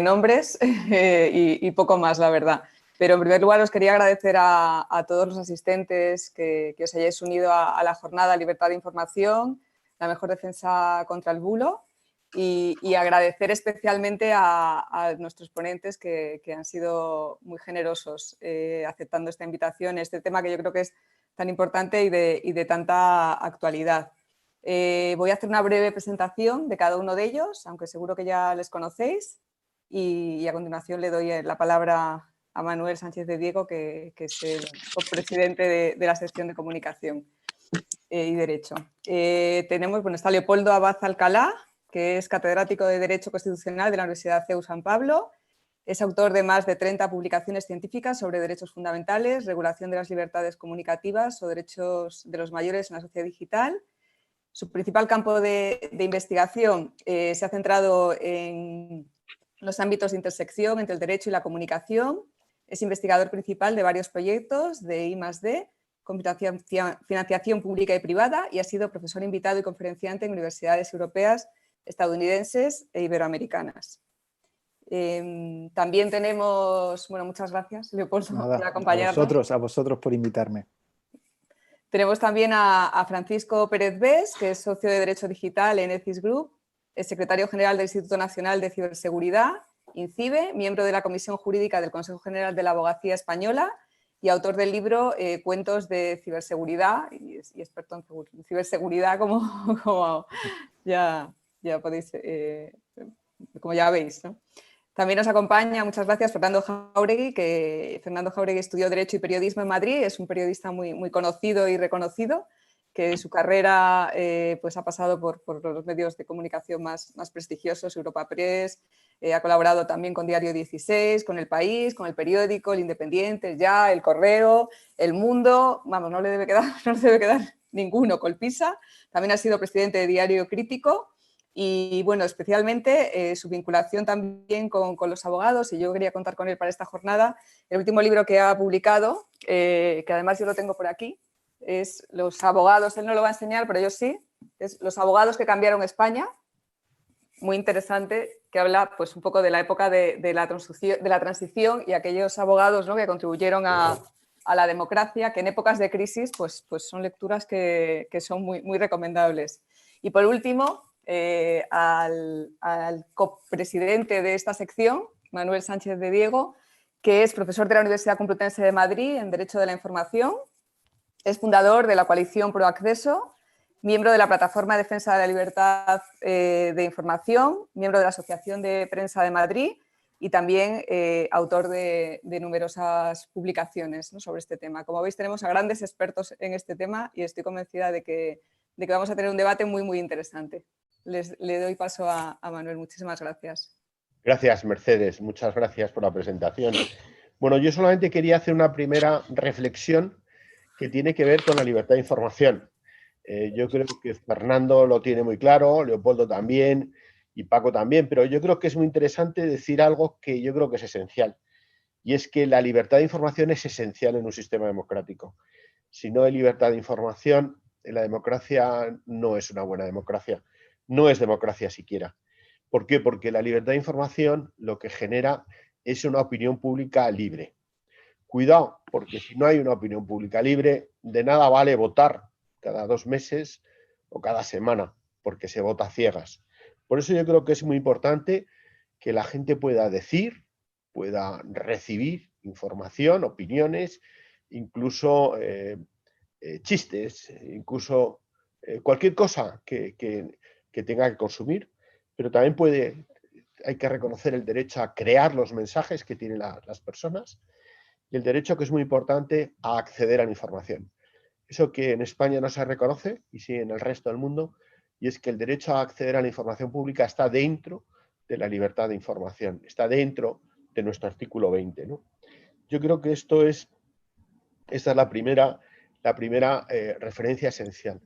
nombres y poco más, la verdad. Pero en primer lugar os quería agradecer a todos los asistentes que os hayáis unido a la jornada Libertad de Información, la mejor defensa contra el bulo, y agradecer especialmente a nuestros ponentes que han sido muy generosos aceptando esta invitación, este tema que yo creo que es tan importante y de tanta actualidad. Voy a hacer una breve presentación de cada uno de ellos, aunque seguro que ya les conocéis, y a continuación le doy la palabra a Manuel Sánchez de Diego, que es el copresidente de la sección de Comunicación y Derecho. Está Leopoldo Abad Alcalá, que es catedrático de Derecho Constitucional de la Universidad CEU San Pablo. Es autor de más de 30 publicaciones científicas sobre derechos fundamentales, regulación de las libertades comunicativas o derechos de los mayores en la sociedad digital. Su principal campo de investigación se ha centrado en los ámbitos de intersección entre el derecho y la comunicación. Es investigador principal de varios proyectos de I+D, con financiación pública y privada, y ha sido profesor invitado y conferenciante en universidades europeas, estadounidenses e iberoamericanas. También tenemos, bueno, muchas gracias, Leopoldo, por acompañarnos. A vosotros por invitarme. Tenemos también a Francisco Pérez Bes, que es socio de Derecho Digital en Ethics Group, es secretario general del Instituto Nacional de Ciberseguridad, INCIBE, miembro de la Comisión Jurídica del Consejo General de la Abogacía Española y autor del libro Cuentos de Ciberseguridad y experto en ciberseguridad, como ya podéis, como ya veis, ¿no? También nos acompaña, muchas gracias, Fernando Jáuregui, que Fernando Jáuregui estudió Derecho y Periodismo en Madrid, es un periodista muy conocido y reconocido, que su carrera pues ha pasado por los medios de comunicación más prestigiosos, Europa Press, ha colaborado también con Diario 16, con El País, con El Periódico, El Independiente, Ya, El Correo, El Mundo, vamos, no le debe quedar ninguno, Colpisa. También ha sido presidente de Diario Crítico. Y bueno, especialmente su vinculación también con los abogados, y yo quería contar con él para esta jornada. El último libro que ha publicado, que además yo lo tengo por aquí, es Los abogados, él no lo va a enseñar, pero yo sí, es Los abogados que cambiaron España, muy interesante, que habla pues un poco de la época de la transición y aquellos abogados, ¿no?, que contribuyeron a la democracia, que en épocas de crisis pues son lecturas que son muy recomendables. Y por último, al copresidente de esta sección, Manuel Sánchez de Diego, que es profesor de la Universidad Complutense de Madrid en Derecho de la Información, es fundador de la coalición Pro Acceso, miembro de la Plataforma de Defensa de la Libertad de Información, miembro de la Asociación de Prensa de Madrid y también autor de numerosas publicaciones, ¿no?, sobre este tema. Como veis, tenemos a grandes expertos en este tema y estoy convencida de que vamos a tener un debate muy interesante. Le doy paso a Manuel. Muchísimas gracias. Gracias, Mercedes. Muchas gracias por la presentación. Bueno, yo solamente quería hacer una primera reflexión que tiene que ver con la libertad de información. Yo creo que Fernando lo tiene muy claro, Leopoldo también y Paco también, pero yo creo que es muy interesante decir algo que yo creo que es esencial, y es que la libertad de información es esencial en un sistema democrático. Si no hay libertad de información, la democracia no es una buena democracia, no es democracia siquiera. ¿Por qué? Porque la libertad de información lo que genera es una opinión pública libre. Cuidado, porque si no hay una opinión pública libre, de nada vale votar cada 2 meses o cada semana, porque se vota a ciegas. Por eso yo creo que es muy importante que la gente pueda decir, pueda recibir información, opiniones, incluso chistes, incluso cualquier cosa que tenga que consumir, pero también hay que reconocer el derecho a crear los mensajes que tienen las personas y el derecho, que es muy importante, a acceder a la información. Eso que en España no se reconoce y sí en el resto del mundo, y es que el derecho a acceder a la información pública está dentro de la libertad de información, está dentro de nuestro artículo 20, ¿no? Yo creo que esta es la primera referencia esencial.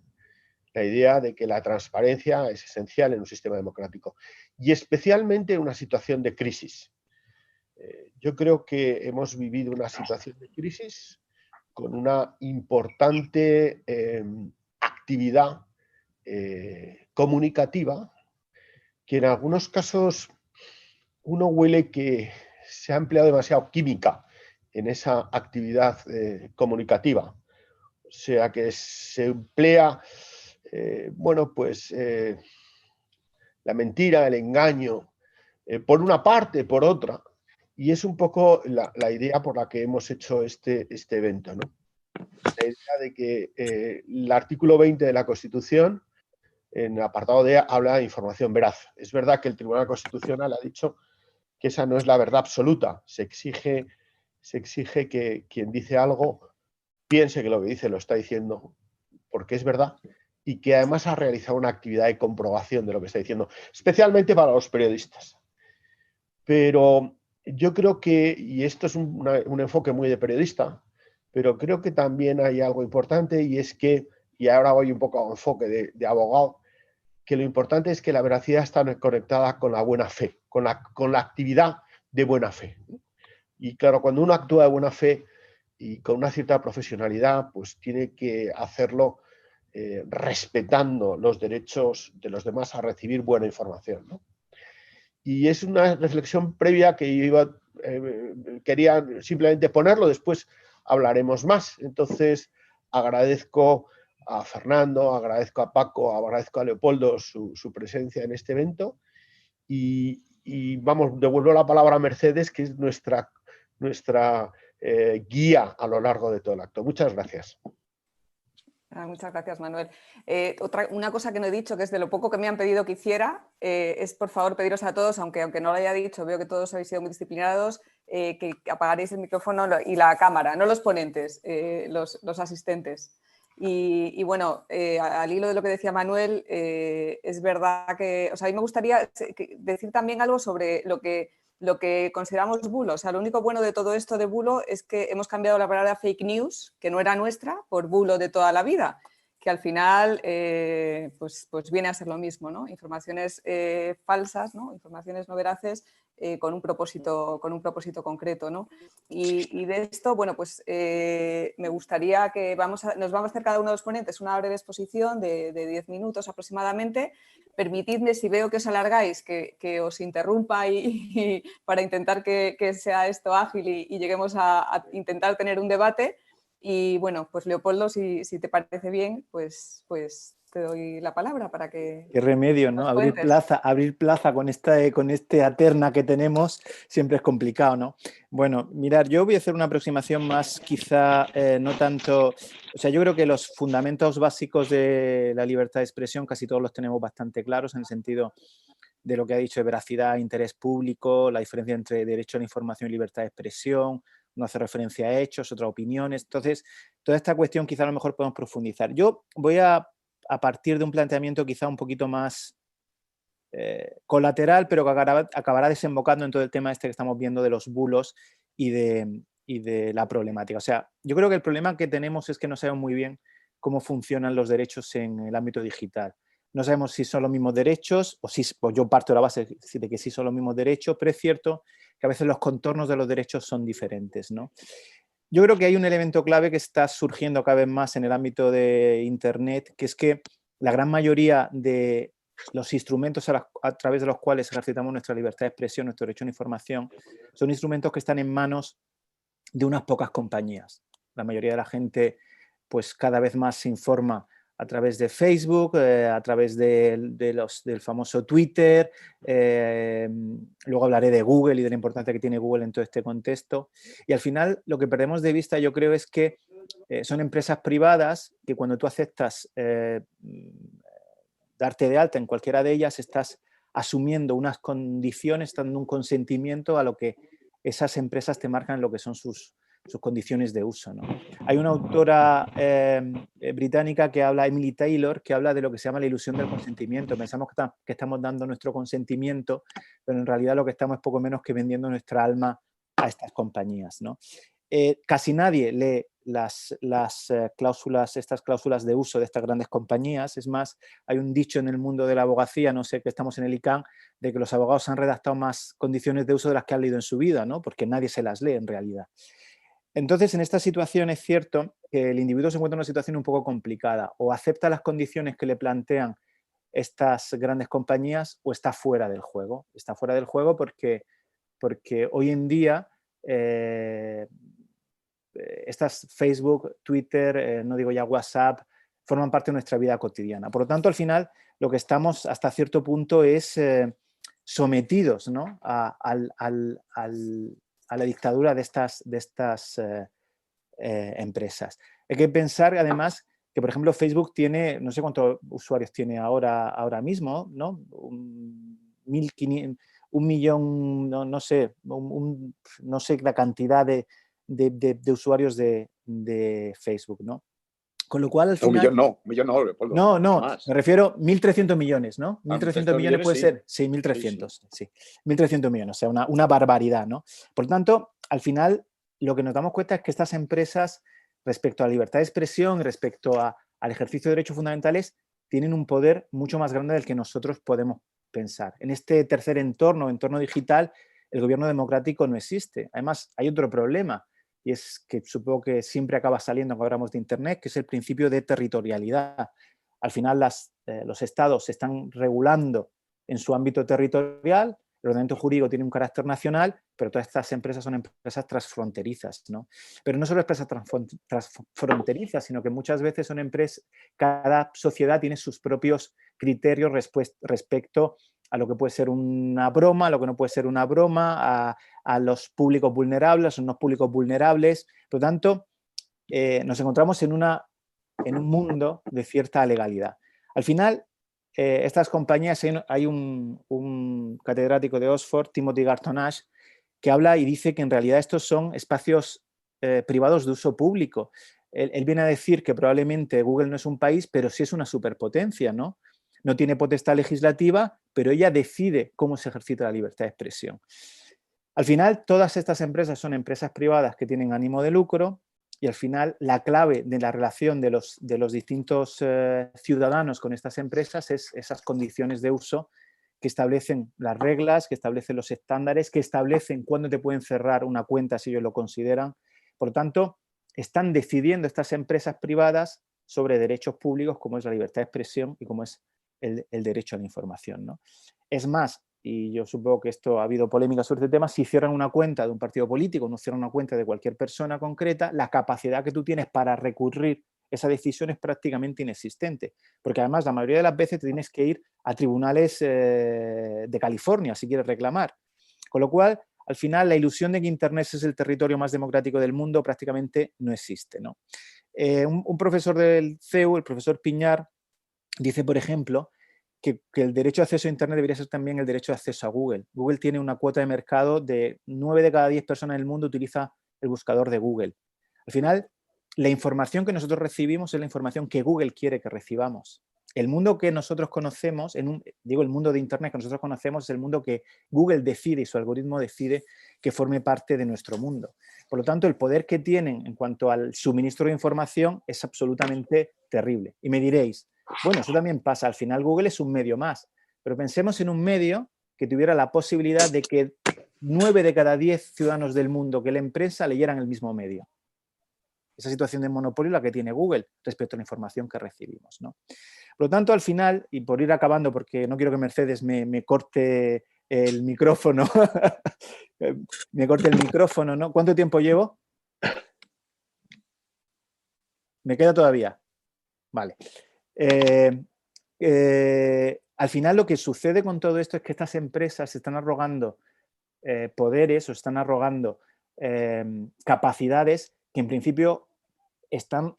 La idea de que la transparencia es esencial en un sistema democrático y especialmente en una situación de crisis. Yo creo que hemos vivido una situación de crisis con una importante actividad comunicativa que en algunos casos uno huele que se ha empleado demasiado química en esa actividad comunicativa. O sea, que se emplea, bueno, pues la mentira, el engaño, por una parte, por otra. Y es un poco la idea por la que hemos hecho este evento, ¿no? La idea de que el artículo 20 de la Constitución, en el apartado D, habla de información veraz. Es verdad que el Tribunal Constitucional ha dicho que esa no es la verdad absoluta. Se exige que quien dice algo piense que lo que dice lo está diciendo porque es verdad y que además ha realizado una actividad de comprobación de lo que está diciendo, especialmente para los periodistas. Pero yo creo que, y esto es un enfoque muy de periodista, pero creo que también hay algo importante y es que, y ahora voy un poco a un enfoque de abogado, que lo importante es que la veracidad está conectada con la buena fe, con la actividad de buena fe. Y claro, cuando uno actúa de buena fe y con una cierta profesionalidad, pues tiene que hacerlo respetando los derechos de los demás a recibir buena información, ¿no? Y es una reflexión previa que yo quería simplemente ponerlo, después hablaremos más. Entonces, agradezco a Fernando, agradezco a Paco, agradezco a Leopoldo su presencia en este evento y vamos, devuelvo la palabra a Mercedes, que es nuestra guía a lo largo de todo el acto. Muchas gracias. Muchas gracias, Manuel. Una cosa que no he dicho, que es de lo poco que me han pedido que hiciera, es por favor pediros a todos, aunque no lo haya dicho, veo que todos habéis sido muy disciplinados, que apagaréis el micrófono y la cámara, no los ponentes, los asistentes. Y bueno, al hilo de lo que decía Manuel, es verdad que, o sea, a mí me gustaría decir también algo sobre lo que consideramos bulo. O sea, lo único bueno de todo esto de bulo es que hemos cambiado la palabra fake news, que no era nuestra, por bulo de toda la vida, que al final pues viene a ser lo mismo, ¿no? Informaciones falsas, ¿no? Informaciones no veraces con un propósito concreto, ¿no? Y de esto, bueno, pues me gustaría que nos vamos a hacer cada uno de los ponentes una breve exposición de 10 minutos aproximadamente. Permitidme, si veo que os alargáis, que os interrumpa y para intentar que sea esto ágil y lleguemos a intentar tener un debate. Y bueno, pues Leopoldo, si te parece bien, pues te doy la palabra para que... Qué remedio, ¿no? Abrir plaza con esta terna que tenemos siempre es complicado, ¿no? Bueno, mirad, yo voy a hacer una aproximación más quizá no tanto... O sea, yo creo que los fundamentos básicos de la libertad de expresión casi todos los tenemos bastante claros en el sentido de lo que ha dicho de veracidad, interés público, la diferencia entre derecho a la información y libertad de expresión. Uno hace referencia a hechos, otras opiniones. Entonces, toda esta cuestión quizá a lo mejor podemos profundizar. Yo voy a partir de un planteamiento quizá un poquito más colateral, pero que acabará desembocando en todo el tema este que estamos viendo de los bulos y de la problemática. O sea, yo creo que el problema que tenemos es que no sabemos muy bien cómo funcionan los derechos en el ámbito digital. No sabemos si son los mismos derechos, o yo parto de la base de que sí son los mismos derechos, pero es cierto que a veces los contornos de los derechos son diferentes, ¿no? Yo creo que hay un elemento clave que está surgiendo cada vez más en el ámbito de Internet, que es que la gran mayoría de los instrumentos a través de los cuales ejercitamos nuestra libertad de expresión, nuestro derecho a la información, son instrumentos que están en manos de unas pocas compañías. La mayoría de la gente pues cada vez más se informa a través de Facebook, a través del famoso Twitter, luego hablaré de Google y de la importancia que tiene Google en todo este contexto. Y al final lo que perdemos de vista yo creo es que son empresas privadas que cuando tú aceptas darte de alta en cualquiera de ellas estás asumiendo unas condiciones, dando un consentimiento a lo que esas empresas te marcan lo que son sus condiciones de uso, ¿no? Hay una autora británica que habla, Emily Taylor, que habla de lo que se llama la ilusión del consentimiento. Pensamos que estamos dando nuestro consentimiento, pero en realidad lo que estamos es poco menos que vendiendo nuestra alma a estas compañías, ¿no? Casi nadie lee estas cláusulas de uso de estas grandes compañías. Es más, hay un dicho en el mundo de la abogacía, no sé, que estamos en el ICANN, de que los abogados han redactado más condiciones de uso de las que han leído en su vida, ¿no? Porque nadie se las lee en realidad. Entonces, en esta situación es cierto que el individuo se encuentra en una situación un poco complicada. O acepta las condiciones que le plantean estas grandes compañías o está fuera del juego. Está fuera del juego porque porque hoy en día estas Facebook, Twitter, no digo ya WhatsApp, forman parte de nuestra vida cotidiana. Por lo tanto, al final, lo que estamos hasta cierto punto es sometidos, ¿no?, a la dictadura de estas empresas. Hay que pensar, además, que, por ejemplo, Facebook tiene, no sé cuántos usuarios tiene ahora mismo, ¿no? 1.500, 1.000.000, no sé, no sé la cantidad de usuarios de Facebook, ¿no? Con lo cual, al final... Un millón no, Leopoldo. No, Más. me refiero a 1.300 millones, ¿no? 1.300 millones puede sí. ser. Sí, 1.300, sí. 1.300 millones, o sea, una barbaridad, ¿no? Por lo tanto, al final, lo que nos damos cuenta es que estas empresas, respecto a la libertad de expresión, respecto al ejercicio de derechos fundamentales, tienen un poder mucho más grande del que nosotros podemos pensar. En este tercer entorno digital, el gobierno democrático no existe. Además, hay otro problema, y es que supongo que siempre acaba saliendo cuando hablamos de Internet, que es el principio de territorialidad. Al final los estados se están regulando en su ámbito territorial, el ordenamiento jurídico tiene un carácter nacional, pero todas estas empresas son empresas transfronterizas, ¿no? Pero no solo empresas transfronterizas, sino que muchas veces son empresas, cada sociedad tiene sus propios criterios respecto a lo que puede ser una broma, a lo que no puede ser una broma, a los públicos vulnerables, a los no públicos vulnerables. Por lo tanto, nos encontramos en un mundo de cierta legalidad. Al final, estas compañías, hay un catedrático de Oxford, Timothy Garton Ash, que habla y dice que en realidad estos son espacios privados de uso público. Él viene a decir que probablemente Google no es un país, pero sí es una superpotencia, ¿no? No tiene potestad legislativa, pero ella decide cómo se ejercita la libertad de expresión. Al final, todas estas empresas son empresas privadas que tienen ánimo de lucro, y al final la clave de la relación de los distintos ciudadanos con estas empresas es esas condiciones de uso que establecen las reglas, que establecen los estándares, que establecen cuándo te pueden cerrar una cuenta si ellos lo consideran. Por lo tanto, están decidiendo estas empresas privadas sobre derechos públicos como es la libertad de expresión y como es el derecho a la información, ¿no? Es más, y yo supongo que esto ha habido polémica sobre este tema, si cierran una cuenta de un partido político, no cierran una cuenta de cualquier persona concreta, la capacidad que tú tienes para recurrir esa decisión es prácticamente inexistente, porque además la mayoría de las veces te tienes que ir a tribunales de California si quieres reclamar. Con lo cual, al final, la ilusión de que Internet es el territorio más democrático del mundo prácticamente no existe, ¿no? Un profesor del CEU, el profesor Piñar, dice, por ejemplo, que el derecho de acceso a Internet debería ser también el derecho de acceso a Google. Google tiene una cuota de mercado de 9 de cada 10 personas en el mundo utiliza el buscador de Google. Al final, la información que nosotros recibimos es la información que Google quiere que recibamos. El mundo que nosotros conocemos, el mundo de Internet que nosotros conocemos es el mundo que Google decide y su algoritmo decide que forme parte de nuestro mundo. Por lo tanto, el poder que tienen en cuanto al suministro de información es absolutamente terrible. Y me diréis, bueno, eso también pasa, al final Google es un medio más, pero pensemos en un medio que tuviera la posibilidad de que 9 de cada 10 ciudadanos del mundo que la empresa leyeran el mismo medio. Esa situación de monopolio la que tiene Google respecto a la información que recibimos, ¿no? Por lo tanto, al final, y por ir acabando, porque no quiero que Mercedes me corte el micrófono, ¿no? ¿Cuánto tiempo llevo? ¿Me queda todavía? Vale. Al final lo que sucede con todo esto es que estas empresas se están arrogando poderes o están arrogando capacidades que en principio están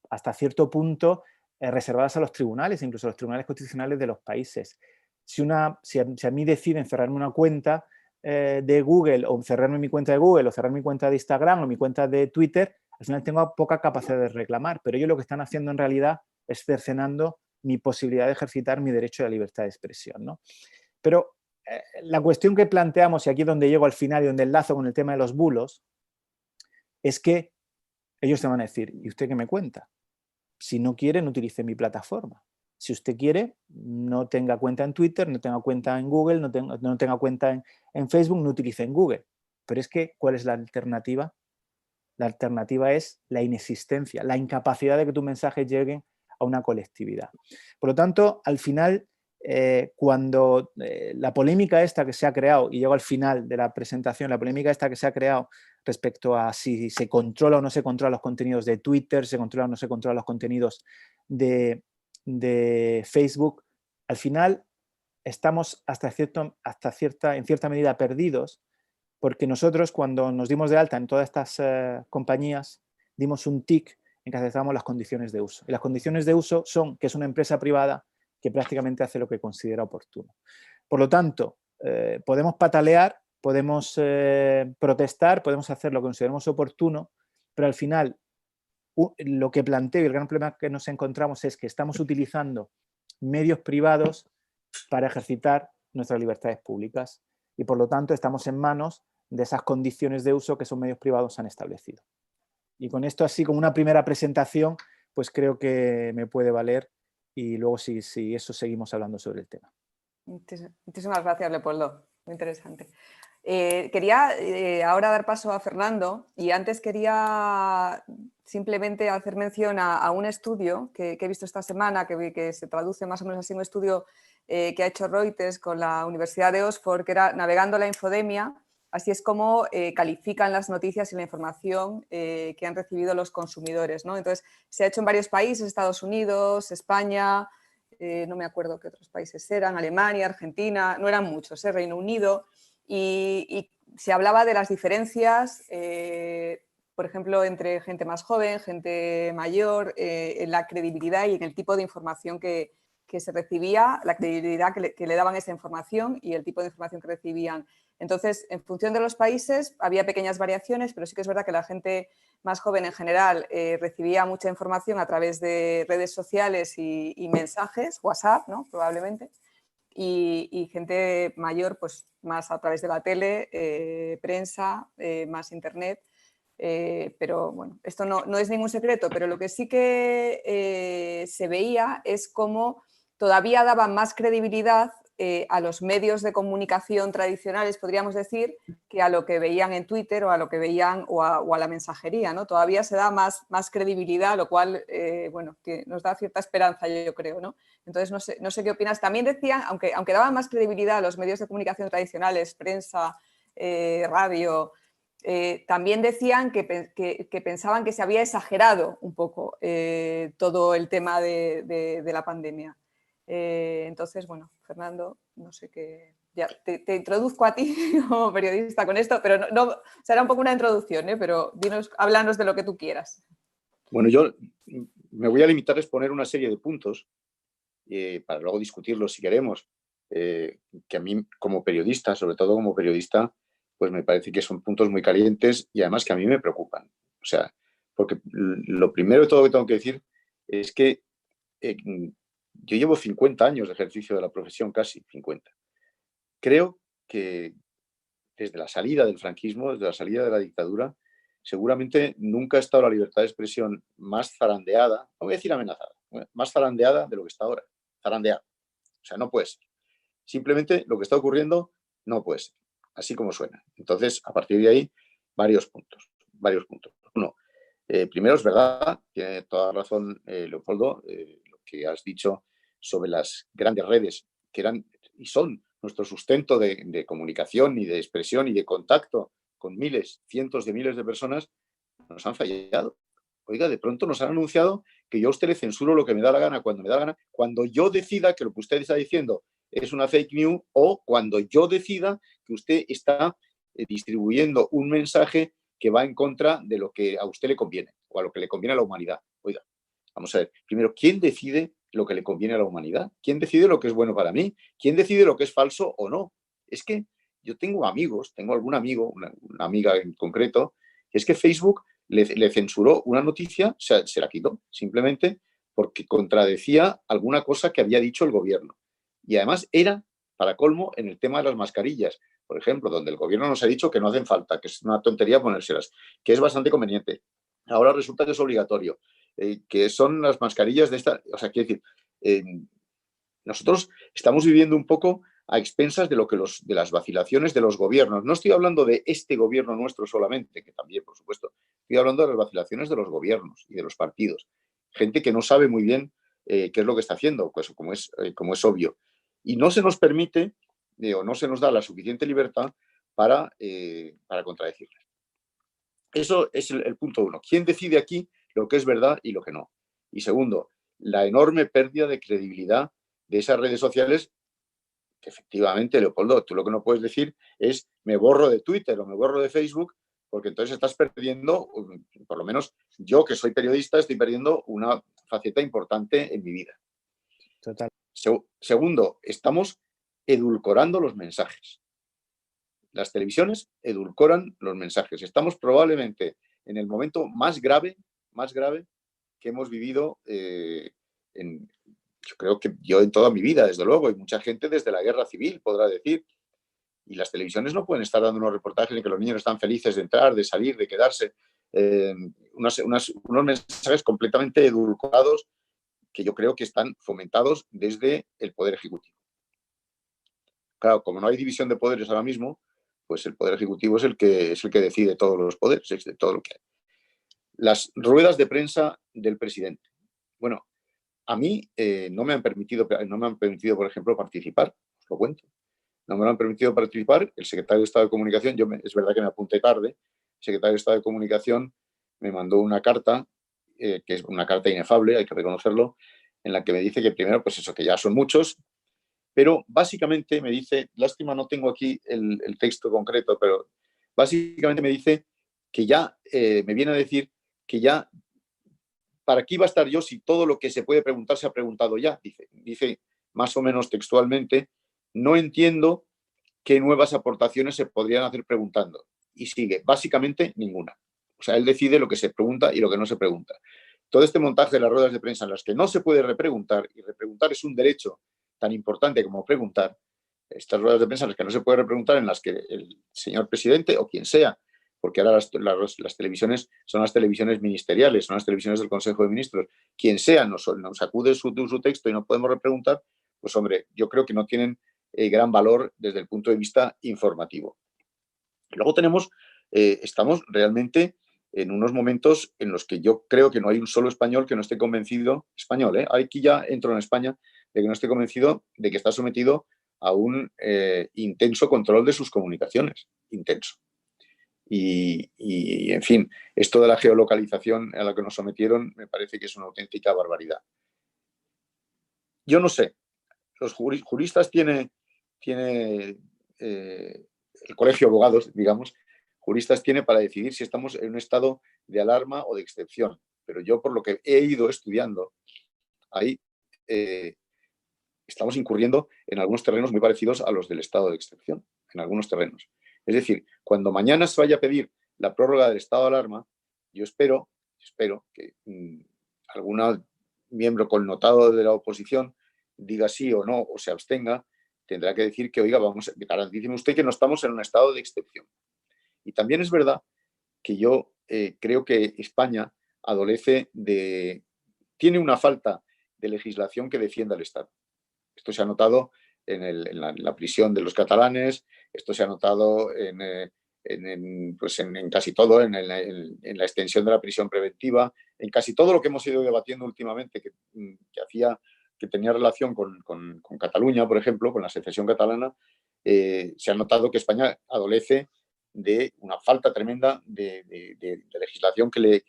hasta cierto punto reservadas a los tribunales, incluso a los tribunales constitucionales de los países. Si a mí deciden cerrarme una cuenta de Google, o cerrarme mi cuenta de Google, o cerrar mi cuenta de Instagram, o mi cuenta de Twitter, al final tengo poca capacidad de reclamar, pero ellos lo que están haciendo en realidad es cercenando mi posibilidad de ejercitar mi derecho a la libertad de expresión, ¿no? Pero la cuestión que planteamos, y aquí es donde llego al final y donde enlazo con el tema de los bulos, es que ellos te van a decir, ¿y usted qué me cuenta? Si no quiere, no utilice mi plataforma. Si usted quiere, no tenga cuenta en Twitter, no tenga cuenta en Google, no tenga cuenta en Facebook, no utilice en Google. Pero es que, ¿cuál es la alternativa? La alternativa es la inexistencia, la incapacidad de que tus mensajes lleguen a una colectividad. Por lo tanto, al final, cuando la polémica esta que se ha creado, y llego al final de la presentación, la polémica esta que se ha creado respecto a si se controla o no se controla los contenidos de Twitter, se controla o no se controla los contenidos de Facebook, al final estamos en cierta medida perdidos, porque nosotros cuando nos dimos de alta en todas estas compañías, dimos un tic en que aceptamos las condiciones de uso. Y las condiciones de uso son que es una empresa privada que prácticamente hace lo que considera oportuno. Por lo tanto, podemos patalear, podemos protestar, podemos hacer lo que consideremos oportuno, pero al final lo que planteo y el gran problema que nos encontramos es que estamos utilizando medios privados para ejercitar nuestras libertades públicas y por lo tanto estamos en manos de esas condiciones de uso que esos medios privados han establecido. Y con esto así como una primera presentación, pues creo que me puede valer y luego si eso seguimos hablando sobre el tema. Muchísimas gracias, Leopoldo. Muy interesante. Quería ahora dar paso a Fernando y antes quería simplemente hacer mención a un estudio que he visto esta semana, que se traduce más o menos así, un estudio que ha hecho Reuters con la Universidad de Oxford, que era Navegando la infodemia. Así es como califican las noticias y la información que han recibido los consumidores, ¿no? Entonces, se ha hecho en varios países, Estados Unidos, España, no me acuerdo qué otros países eran, Alemania, Argentina, no eran muchos, Reino Unido, y se hablaba de las diferencias, por ejemplo, entre gente más joven, gente mayor, en la credibilidad y en el tipo de información que se recibía, la credibilidad que le daban esa información y el tipo de información que recibían. Entonces, en función de los países había pequeñas variaciones, pero sí que es verdad que la gente más joven en general recibía mucha información a través de redes sociales y mensajes, WhatsApp, ¿no? Probablemente, y gente mayor pues más a través de la tele, prensa, más internet. Pero bueno, esto no es ningún secreto, pero lo que sí que se veía es cómo todavía daban más credibilidad a los medios de comunicación tradicionales, podríamos decir, que a lo que veían en Twitter o a lo que veían o a la mensajería, ¿no? Todavía se da más credibilidad, lo cual, bueno, que nos da cierta esperanza, yo creo, ¿no? Entonces, no sé qué opinas. También decían, aunque daban más credibilidad a los medios de comunicación tradicionales, prensa, radio, también decían que pensaban que se había exagerado un poco todo el tema de la pandemia. Entonces, bueno, Fernando, no sé qué... Ya, te introduzco a ti como periodista con esto, pero será un poco una introducción, pero háblanos de lo que tú quieras. Bueno, yo me voy a limitar a exponer una serie de puntos para luego discutirlos si queremos, que a mí como periodista, sobre todo como periodista, pues me parece que son puntos muy calientes y además que a mí me preocupan. O sea, porque lo primero de todo que tengo que decir es que yo llevo 50 años de ejercicio de la profesión, casi 50. Creo que desde la salida del franquismo, desde la salida de la dictadura, seguramente nunca ha estado la libertad de expresión más zarandeada, no voy a decir amenazada, más zarandeada de lo que está ahora. Zarandeada. O sea, no puede ser. Simplemente lo que está ocurriendo no puede ser, así como suena. Entonces, a partir de ahí, varios puntos. Uno, primero es verdad, tiene toda razón Leopoldo, lo que has dicho sobre las grandes redes que eran y son nuestro sustento de comunicación y de expresión y de contacto con miles, cientos de miles de personas, nos han fallado. Oiga, de pronto nos han anunciado que yo a usted le censuro lo que me da la gana, cuando me da la gana, cuando yo decida que lo que usted está diciendo es una fake news o cuando yo decida que usted está distribuyendo un mensaje que va en contra de lo que a usted le conviene o a lo que le conviene a la humanidad. Oiga, vamos a ver, primero, ¿quién decide lo que le conviene a la humanidad? ¿Quién decide lo que es bueno para mí? ¿Quién decide lo que es falso o no? Es que yo tengo amigos, tengo algún amigo, una amiga en concreto, que es que Facebook le censuró una noticia, se la quitó simplemente porque contradecía alguna cosa que había dicho el gobierno. Y además era, para colmo, en el tema de las mascarillas, por ejemplo, donde el gobierno nos ha dicho que no hacen falta, que es una tontería ponérselas, que es bastante conveniente. Ahora resulta que es obligatorio, que son las mascarillas de esta... O sea, quiero decir, nosotros estamos viviendo un poco a expensas de de las vacilaciones de los gobiernos. No estoy hablando de este gobierno nuestro solamente, que también, por supuesto. Estoy hablando de las vacilaciones de los gobiernos y de los partidos. Gente que no sabe muy bien qué es lo que está haciendo, pues como es obvio. y no se nos permite o no se nos da la suficiente libertad para contradecirlas. Eso es el punto 1. ¿Quién decide aquí lo que es verdad y lo que no? Y segundo, la enorme pérdida de credibilidad de esas redes sociales, que efectivamente, Leopoldo, tú lo que no puedes decir es me borro de Twitter o me borro de Facebook, porque entonces estás perdiendo, por lo menos yo que soy periodista, estoy perdiendo una faceta importante en mi vida. Total. Segundo, estamos edulcorando los mensajes. Las televisiones edulcoran los mensajes. Estamos probablemente en el momento más grave que hemos vivido yo creo que yo en toda mi vida, desde luego, y mucha gente desde la guerra civil podrá decir. Y las televisiones no pueden estar dando unos reportajes en que los niños están felices de entrar, de salir, de quedarse. Unos mensajes completamente edulcorados que yo creo que están fomentados desde el Poder Ejecutivo. Claro, como no hay división de poderes ahora mismo, pues el Poder Ejecutivo es el que decide todos los poderes, es de todo lo que hay. Las ruedas de prensa del presidente. Bueno, a mí no me han permitido, por ejemplo, participar, os lo cuento. No me lo han permitido participar. El secretario de Estado de Comunicación, es verdad que me apunté tarde, el secretario de Estado de Comunicación me mandó una carta, que es una carta inefable, hay que reconocerlo, en la que me dice que primero, pues eso, que ya son muchos, pero básicamente me dice, lástima no tengo aquí el texto concreto, pero básicamente me dice que ya, me viene a decir que ya, ¿para qué iba a estar yo si todo lo que se puede preguntar se ha preguntado ya? Dice más o menos textualmente, no entiendo qué nuevas aportaciones se podrían hacer preguntando. Y sigue, básicamente ninguna. O sea, él decide lo que se pregunta y lo que no se pregunta. Todo este montaje de las ruedas de prensa en las que no se puede repreguntar, y repreguntar es un derecho tan importante como preguntar, estas ruedas de prensa en las que no se puede repreguntar, en las que el señor presidente o quien sea, porque ahora las televisiones son las televisiones ministeriales, son las televisiones del Consejo de Ministros, quien sea nos acude su texto y no podemos repreguntar, pues hombre, yo creo que no tienen gran valor desde el punto de vista informativo. Luego estamos realmente en unos momentos en los que yo creo que no hay un solo español que no esté convencido, aquí ya entro en España, de que no esté convencido de que está sometido a un intenso control de sus comunicaciones, intenso. Y, en fin, esto de la geolocalización a la que nos sometieron me parece que es una auténtica barbaridad. Yo no sé, los juristas tiene el colegio de abogados, digamos, juristas tiene para decidir si estamos en un estado de alarma o de excepción. Pero yo, por lo que he ido estudiando, ahí estamos incurriendo en algunos terrenos muy parecidos a los del estado de excepción, en algunos terrenos. Es decir, cuando mañana se vaya a pedir la prórroga del estado de alarma, yo espero que algún miembro connotado de la oposición diga sí o no o se abstenga, tendrá que decir que, oiga, garantíceme usted que no estamos en un estado de excepción. Y también es verdad que yo creo que España tiene una falta de legislación que defienda al Estado. Esto se ha notado en la prisión de los catalanes, esto se ha notado en casi todo, en la extensión de la prisión preventiva, en casi todo lo que hemos ido debatiendo últimamente que tenía relación con Cataluña, por ejemplo, con la secesión catalana, se ha notado que España adolece de una falta tremenda de legislación que le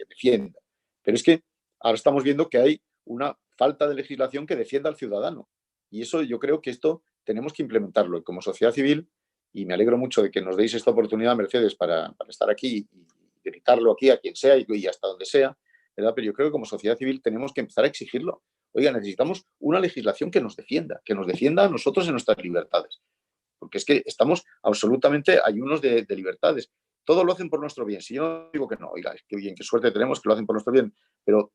defienda. Pero es que ahora estamos viendo que hay una falta de legislación que defienda al ciudadano. Y eso yo creo que esto tenemos que implementarlo. Y como sociedad civil, y me alegro mucho de que nos deis esta oportunidad, Mercedes, para estar aquí y gritarlo aquí a quien sea y hasta donde sea, ¿verdad? Pero yo creo que como sociedad civil tenemos que empezar a exigirlo. Oiga, necesitamos una legislación que nos defienda a nosotros en nuestras libertades. Porque es que estamos absolutamente ayunos de libertades. Todo lo hacen por nuestro bien. Si yo no digo que no, oiga, qué bien, qué suerte tenemos que lo hacen por nuestro bien, pero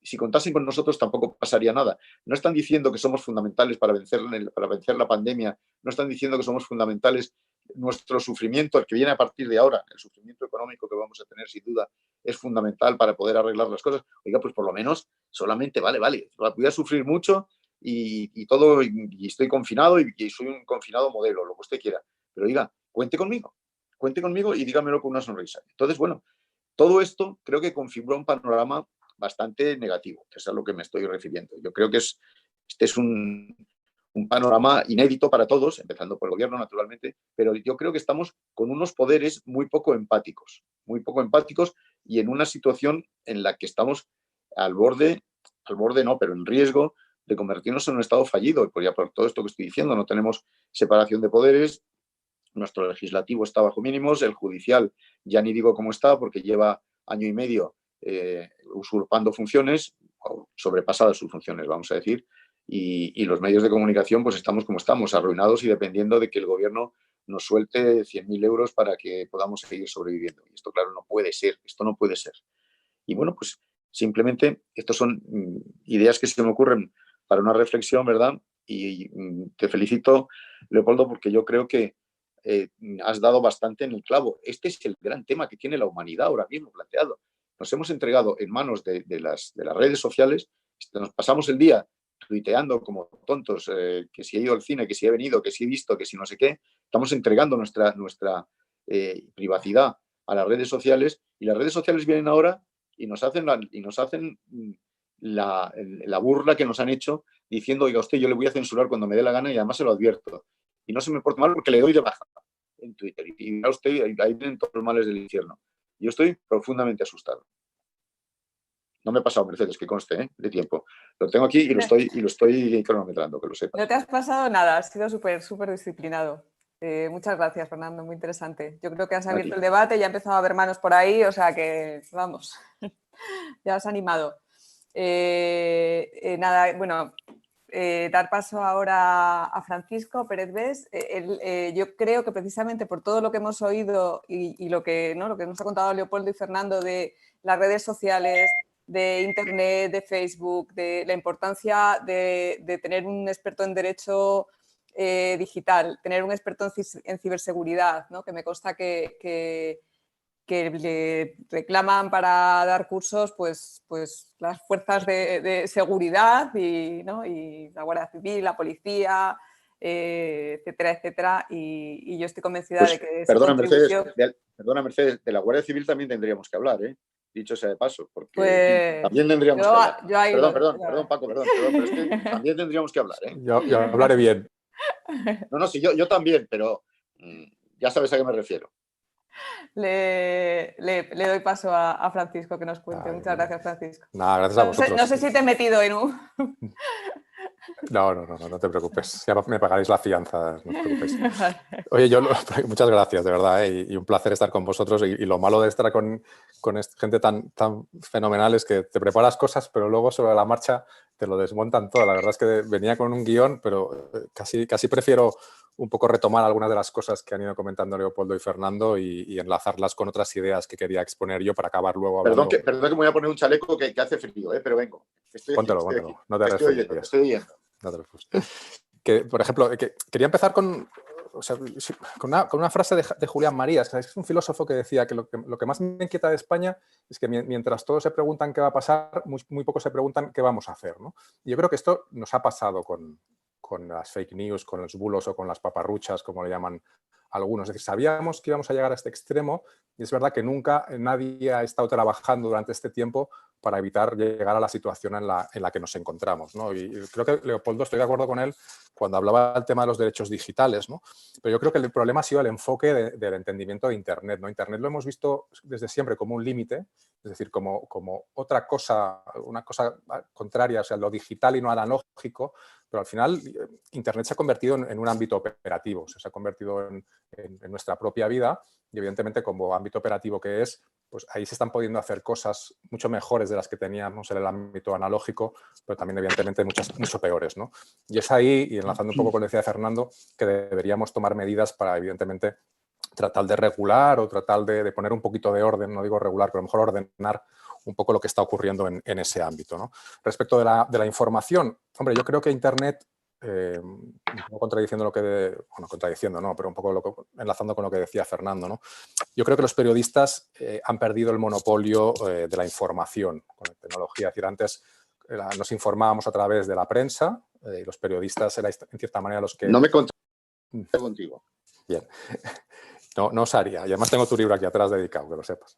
si contasen con nosotros tampoco pasaría nada. No están diciendo que somos fundamentales para vencer la pandemia, no están diciendo que somos fundamentales. Nuestro sufrimiento, el que viene a partir de ahora, el sufrimiento económico que vamos a tener sin duda, es fundamental para poder arreglar las cosas. Oiga, pues por lo menos solamente, vale, voy a sufrir mucho y todo, y estoy confinado y soy un confinado modelo, lo que usted quiera. Pero oiga, cuente conmigo y dígamelo con una sonrisa. Entonces, bueno, todo esto creo que configura un panorama bastante negativo, que es a lo que me estoy refiriendo. Yo creo que este es un un panorama inédito para todos, empezando por el gobierno, naturalmente, pero yo creo que estamos con unos poderes muy poco empáticos y en una situación en la que estamos al borde no, pero en riesgo de convertirnos en un Estado fallido, ya por todo esto que estoy diciendo, no tenemos separación de poderes, nuestro legislativo está bajo mínimos, el judicial ya ni digo cómo está, porque lleva año y medio usurpando funciones, o sobrepasadas sus funciones, vamos a decir, y los medios de comunicación pues estamos como estamos, arruinados y dependiendo de que el gobierno nos suelte 100.000 euros para que podamos seguir sobreviviendo. Y esto, claro, no puede ser, esto no puede ser. Y bueno, pues simplemente estas son ideas que se me ocurren para una reflexión, ¿verdad? Y te felicito, Leopoldo, porque yo creo que has dado bastante en el clavo. Este es el gran tema que tiene la humanidad ahora mismo planteado. Nos hemos entregado en manos de las redes sociales, nos pasamos el día tuiteando como tontos, que si he ido al cine, que si he venido, que si he visto, que si no sé qué. Estamos entregando nuestra privacidad a las redes sociales y las redes sociales vienen ahora y nos hacen la burla que nos han hecho diciendo, oiga usted, yo le voy a censurar cuando me dé la gana y además se lo advierto. Y no se me porta mal porque le doy de baja en Twitter. Y a usted, ahí vienen todos los males del infierno. Yo estoy profundamente asustado. No me he pasado, Mercedes, que conste, de tiempo. Lo tengo aquí y lo estoy cronometrando, que lo sepas. No te has pasado nada, has sido súper disciplinado. Muchas gracias, Fernando, muy interesante. Yo creo que has abierto el debate, ya ha empezado a haber manos por ahí, o sea que, vamos, ya has animado. Nada, bueno, dar paso ahora a Francisco Pérez Bés. Yo creo que precisamente por todo lo que hemos oído y lo que nos ha contado Leopoldo y Fernando de las redes sociales, de Internet, de Facebook, de la importancia de tener un experto en derecho digital, tener un experto en ciberseguridad, ¿no? Que me consta que le reclaman para dar cursos pues las fuerzas de seguridad y la Guardia Civil, la policía, etcétera, etcétera. Y yo estoy convencida pues, de que perdona, Mercedes, de la Guardia Civil también tendríamos que hablar, dicho sea de paso, porque pues, también tendríamos que hablar. Perdón, Paco, pero es que también tendríamos que hablar. Yo hablaré bien. No, sí, yo también, pero ya sabes a qué me refiero. Le doy paso a Francisco que nos cuente. Muchas gracias, Francisco. Nada, gracias a vosotros. No sé si te he metido en un... No te preocupes. Ya me pagaréis la fianza, no os preocupéis. Oye, muchas gracias, de verdad, y un placer estar con vosotros. Y lo malo de estar con gente tan fenomenal es que te preparas cosas, pero luego sobre la marcha te lo desmontan todo. La verdad es que venía con un guión, pero casi prefiero un poco retomar algunas de las cosas que han ido comentando Leopoldo y Fernando y enlazarlas con otras ideas que quería exponer yo para acabar luego hablando. Perdón que me voy a poner un chaleco que hace frío, pero vengo. Póntelo. No te estoy oyendo. No te refugies. Que, por ejemplo, quería empezar con una frase de Julián Marías, que es un filósofo que decía que lo que más me inquieta de España es que mientras todos se preguntan qué va a pasar, muy pocos se preguntan qué vamos a hacer, ¿no? Y yo creo que esto nos ha pasado con las fake news, con los bulos o con las paparruchas, como le llaman algunos. Es decir, sabíamos que íbamos a llegar a este extremo y es verdad que nunca nadie ha estado trabajando durante este tiempo para evitar llegar a la situación en la que nos encontramos, ¿no? Y creo que Leopoldo, estoy de acuerdo con él cuando hablaba del tema de los derechos digitales, ¿no? Pero yo creo que el problema ha sido el enfoque del entendimiento de Internet, ¿no? Internet lo hemos visto desde siempre como un límite, es decir, como otra cosa, una cosa contraria, o sea, lo digital y no analógico, pero al final Internet se ha convertido en un ámbito operativo, se ha convertido en nuestra propia vida y evidentemente como ámbito operativo que es, pues ahí se están pudiendo hacer cosas mucho mejores de las que teníamos en el ámbito analógico, pero también evidentemente mucho peores, ¿no? Y es ahí, y enlazando un poco con lo que decía Fernando, que deberíamos tomar medidas para evidentemente tratar de regular o tratar de poner un poquito de orden, no digo regular, pero a lo mejor ordenar un poco lo que está ocurriendo en ese ámbito, ¿no? Respecto de la información, hombre, yo creo que Internet, un poco contradiciendo pero un poco enlazando con lo que decía Fernando, ¿no? Yo creo que los periodistas han perdido el monopolio de la información con la tecnología. Es decir, antes nos informábamos a través de la prensa y los periodistas eran en cierta manera los que... No me conté contigo. Bien. No os haría. Y además tengo tu libro aquí atrás dedicado, que lo sepas.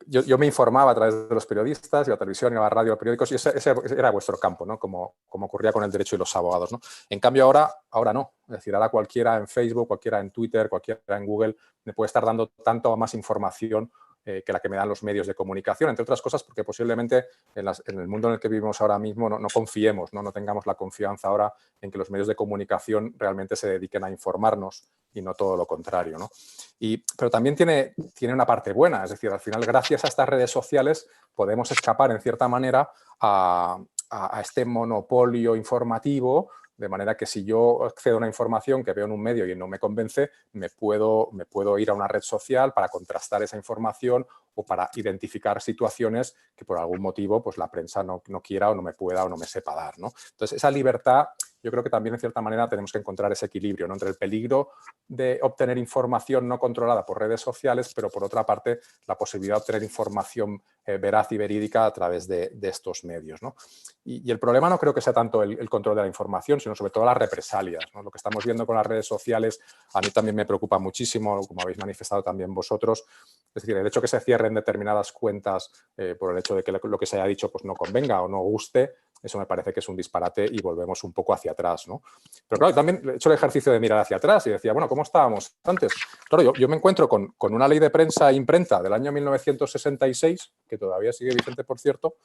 yo me informaba a través de los periodistas, iba a televisión, iba a radio, a periódicos, y ese era vuestro campo, ¿no? Como ocurría con el derecho y los abogados, ¿no? En cambio, ahora no. Es decir, ahora cualquiera en Facebook, cualquiera en Twitter, cualquiera en Google me puede estar dando tanto más información que la que me dan los medios de comunicación, entre otras cosas porque posiblemente en el mundo en el que vivimos ahora mismo no confiemos, no tengamos la confianza ahora en que los medios de comunicación realmente se dediquen a informarnos y no todo lo contrario, ¿no? Pero también tiene una parte buena, es decir, al final gracias a estas redes sociales podemos escapar en cierta manera a este monopolio informativo, de manera que si yo accedo a una información que veo en un medio y no me convence, me puedo ir a una red social para contrastar esa información o para identificar situaciones que por algún motivo pues, la prensa no quiera o no me pueda o no me sepa dar, ¿no? Entonces, esa libertad, yo creo que también en cierta manera tenemos que encontrar ese equilibrio, ¿no? Entre el peligro de obtener información no controlada por redes sociales, pero por otra parte la posibilidad de obtener información veraz y verídica a través de estos medios, ¿no? Y el problema no creo que sea tanto el control de la información, sino sobre todo las represalias, ¿no? Lo que estamos viendo con las redes sociales a mí también me preocupa muchísimo, como habéis manifestado también vosotros. Es decir, el hecho de que se cierren determinadas cuentas por el hecho de que lo que se haya dicho pues, no convenga o no guste, eso me parece que es un disparate y volvemos un poco hacia atrás, ¿no? Pero claro, también he hecho el ejercicio de mirar hacia atrás y decía, bueno, ¿cómo estábamos antes? Claro, yo me encuentro con una ley de prensa e imprenta del año 1966, que todavía sigue vigente, por cierto,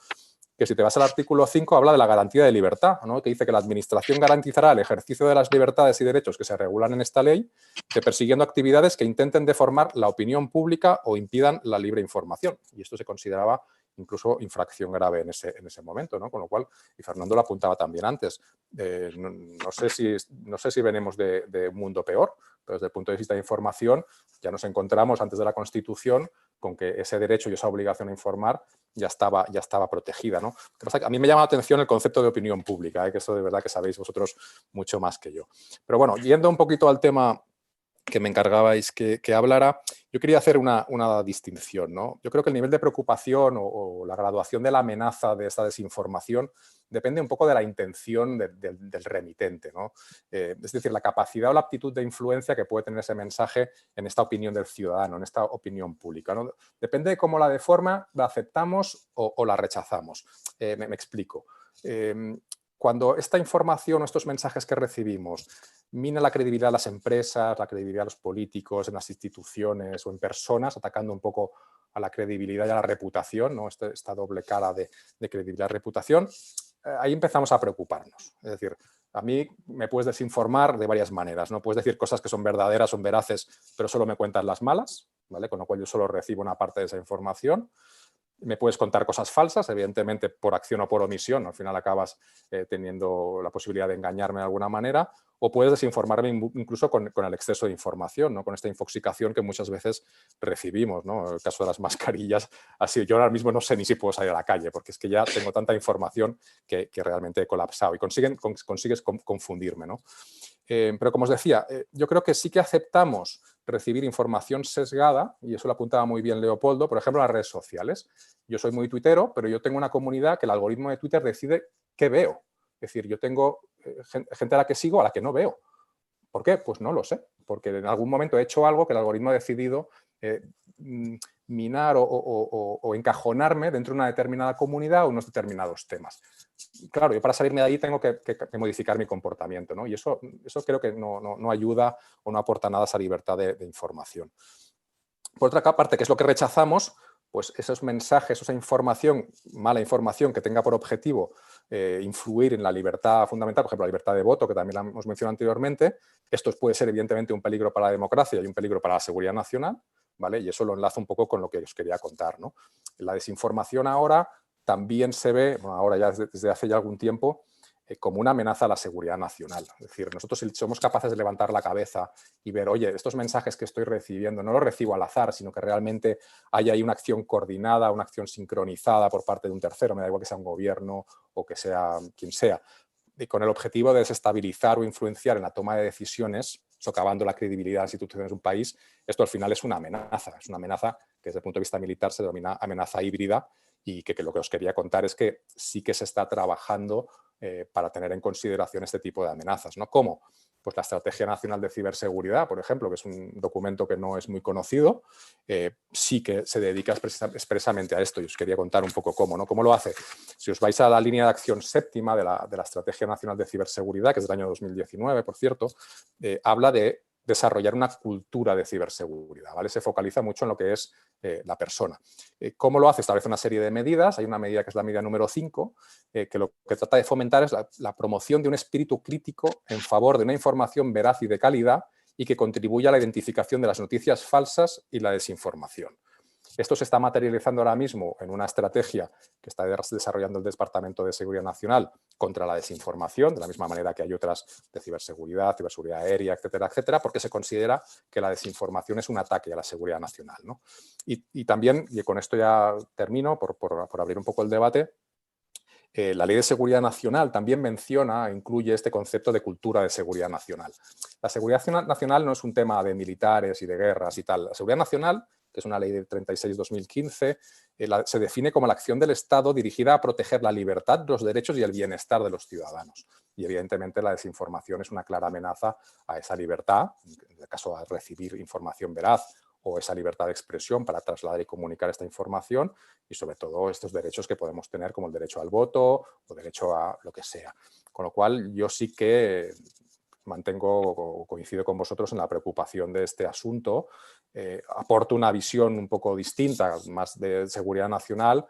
que si te vas al artículo 5 habla de la garantía de libertad, ¿no? Que dice que la Administración garantizará el ejercicio de las libertades y derechos que se regulan en esta ley, persiguiendo actividades que intenten deformar la opinión pública o impidan la libre información. Y esto se consideraba incluso infracción grave en ese momento, ¿no? Con lo cual, y Fernando lo apuntaba también antes, no sé si venimos de un mundo peor, pero desde el punto de vista de información ya nos encontramos antes de la Constitución con que ese derecho y esa obligación a informar ya estaba protegida, ¿no? A mí me llama la atención el concepto de opinión pública, que eso de verdad que sabéis vosotros mucho más que yo. Pero bueno, yendo un poquito al tema que me encargabais que hablara, yo quería hacer una distinción, ¿no? Yo creo que el nivel de preocupación o la graduación de la amenaza de esta desinformación depende un poco de la intención del remitente, ¿no? Es decir, la capacidad o la aptitud de influencia que puede tener ese mensaje en esta opinión del ciudadano, en esta opinión pública, ¿no? Depende de cómo la deforma, la aceptamos o la rechazamos. Me explico. Cuando esta información o estos mensajes que recibimos mina la credibilidad de las empresas, la credibilidad de los políticos, en las instituciones o en personas, atacando un poco a la credibilidad y a la reputación, ¿no? Esta doble cara de credibilidad y reputación, ahí empezamos a preocuparnos. Es decir, a mí me puedes desinformar de varias maneras, ¿no? Puedes decir cosas que son verdaderas, son veraces, pero solo me cuentas las malas, ¿vale? Con lo cual yo solo recibo una parte de esa información. Me puedes contar cosas falsas, evidentemente por acción o por omisión, al final acabas teniendo la posibilidad de engañarme de alguna manera, o puedes desinformarme incluso con el exceso de información, ¿no? Con esta infoxicación que muchas veces recibimos, ¿no? El caso de las mascarillas, así yo ahora mismo no sé ni si puedo salir a la calle, porque es que ya tengo tanta información que realmente he colapsado y consigues confundirme, ¿no? Pero como os decía, yo creo que sí que aceptamos recibir información sesgada, y eso lo apuntaba muy bien Leopoldo, por ejemplo, en las redes sociales. Yo soy muy tuitero, pero yo tengo una comunidad que el algoritmo de Twitter decide qué veo. Es decir, yo tengo gente a la que sigo, a la que no veo. ¿Por qué? Pues no lo sé, porque en algún momento he hecho algo que el algoritmo ha decidido minar o encajonarme dentro de una determinada comunidad o unos determinados temas. Claro, yo para salirme de ahí tengo que modificar mi comportamiento, ¿no? Y eso creo que no ayuda o no aporta nada a esa libertad de información. Por otra parte, ¿qué es lo que rechazamos? Pues esos mensajes, esa información, mala información que tenga por objetivo influir en la libertad fundamental, por ejemplo, la libertad de voto, que también la hemos mencionado anteriormente. Esto puede ser evidentemente un peligro para la democracia y un peligro para la seguridad nacional, ¿vale? Y eso lo enlazo un poco con lo que os quería contar, ¿no? La desinformación ahora también se ve, bueno, ahora ya desde hace ya algún tiempo, como una amenaza a la seguridad nacional. Es decir, nosotros si somos capaces de levantar la cabeza y ver, oye, estos mensajes que estoy recibiendo no los recibo al azar, sino que realmente hay ahí una acción coordinada, una acción sincronizada por parte de un tercero, me da igual que sea un gobierno o que sea quien sea, y con el objetivo de desestabilizar o influenciar en la toma de decisiones, socavando la credibilidad de las instituciones de un país, esto al final es una amenaza que desde el punto de vista militar se denomina amenaza híbrida y que lo que os quería contar es que sí que se está trabajando para tener en consideración este tipo de amenazas, ¿no? ¿Cómo? pues la Estrategia Nacional de Ciberseguridad, por ejemplo, que es un documento que no es muy conocido, sí que se dedica expresamente a esto. Y os quería contar un poco cómo, ¿no? ¿Cómo lo hace? Si os vais a la línea de acción séptima de la Estrategia Nacional de Ciberseguridad, que es del año 2019, por cierto, habla de desarrollar una cultura de ciberseguridad, ¿vale? Se focaliza mucho en lo que es la persona. ¿Cómo lo hace? Establece una serie de medidas. Hay una medida que es la medida número 5, que lo que trata de fomentar es la promoción de un espíritu crítico en favor de una información veraz y de calidad y que contribuya a la identificación de las noticias falsas y la desinformación. Esto se está materializando ahora mismo en una estrategia que está desarrollando el Departamento de Seguridad Nacional contra la desinformación, de la misma manera que hay otras de ciberseguridad aérea, etcétera, etcétera, porque se considera que la desinformación es un ataque a la seguridad nacional, ¿no? Y también, y con esto ya termino, por abrir un poco el debate, la Ley de Seguridad Nacional también menciona, incluye este concepto de cultura de seguridad nacional. La seguridad nacional no es un tema de militares y de guerras y tal. La seguridad nacional, que es una ley del 36-2015, se define como la acción del Estado dirigida a proteger la libertad, los derechos y el bienestar de los ciudadanos. Y evidentemente la desinformación es una clara amenaza a esa libertad, en el caso de recibir información veraz, o esa libertad de expresión para trasladar y comunicar esta información, y sobre todo estos derechos que podemos tener, como el derecho al voto o derecho a lo que sea. Con lo cual yo sí que coincido con vosotros en la preocupación de este asunto. Aporto una visión un poco distinta, más de seguridad nacional,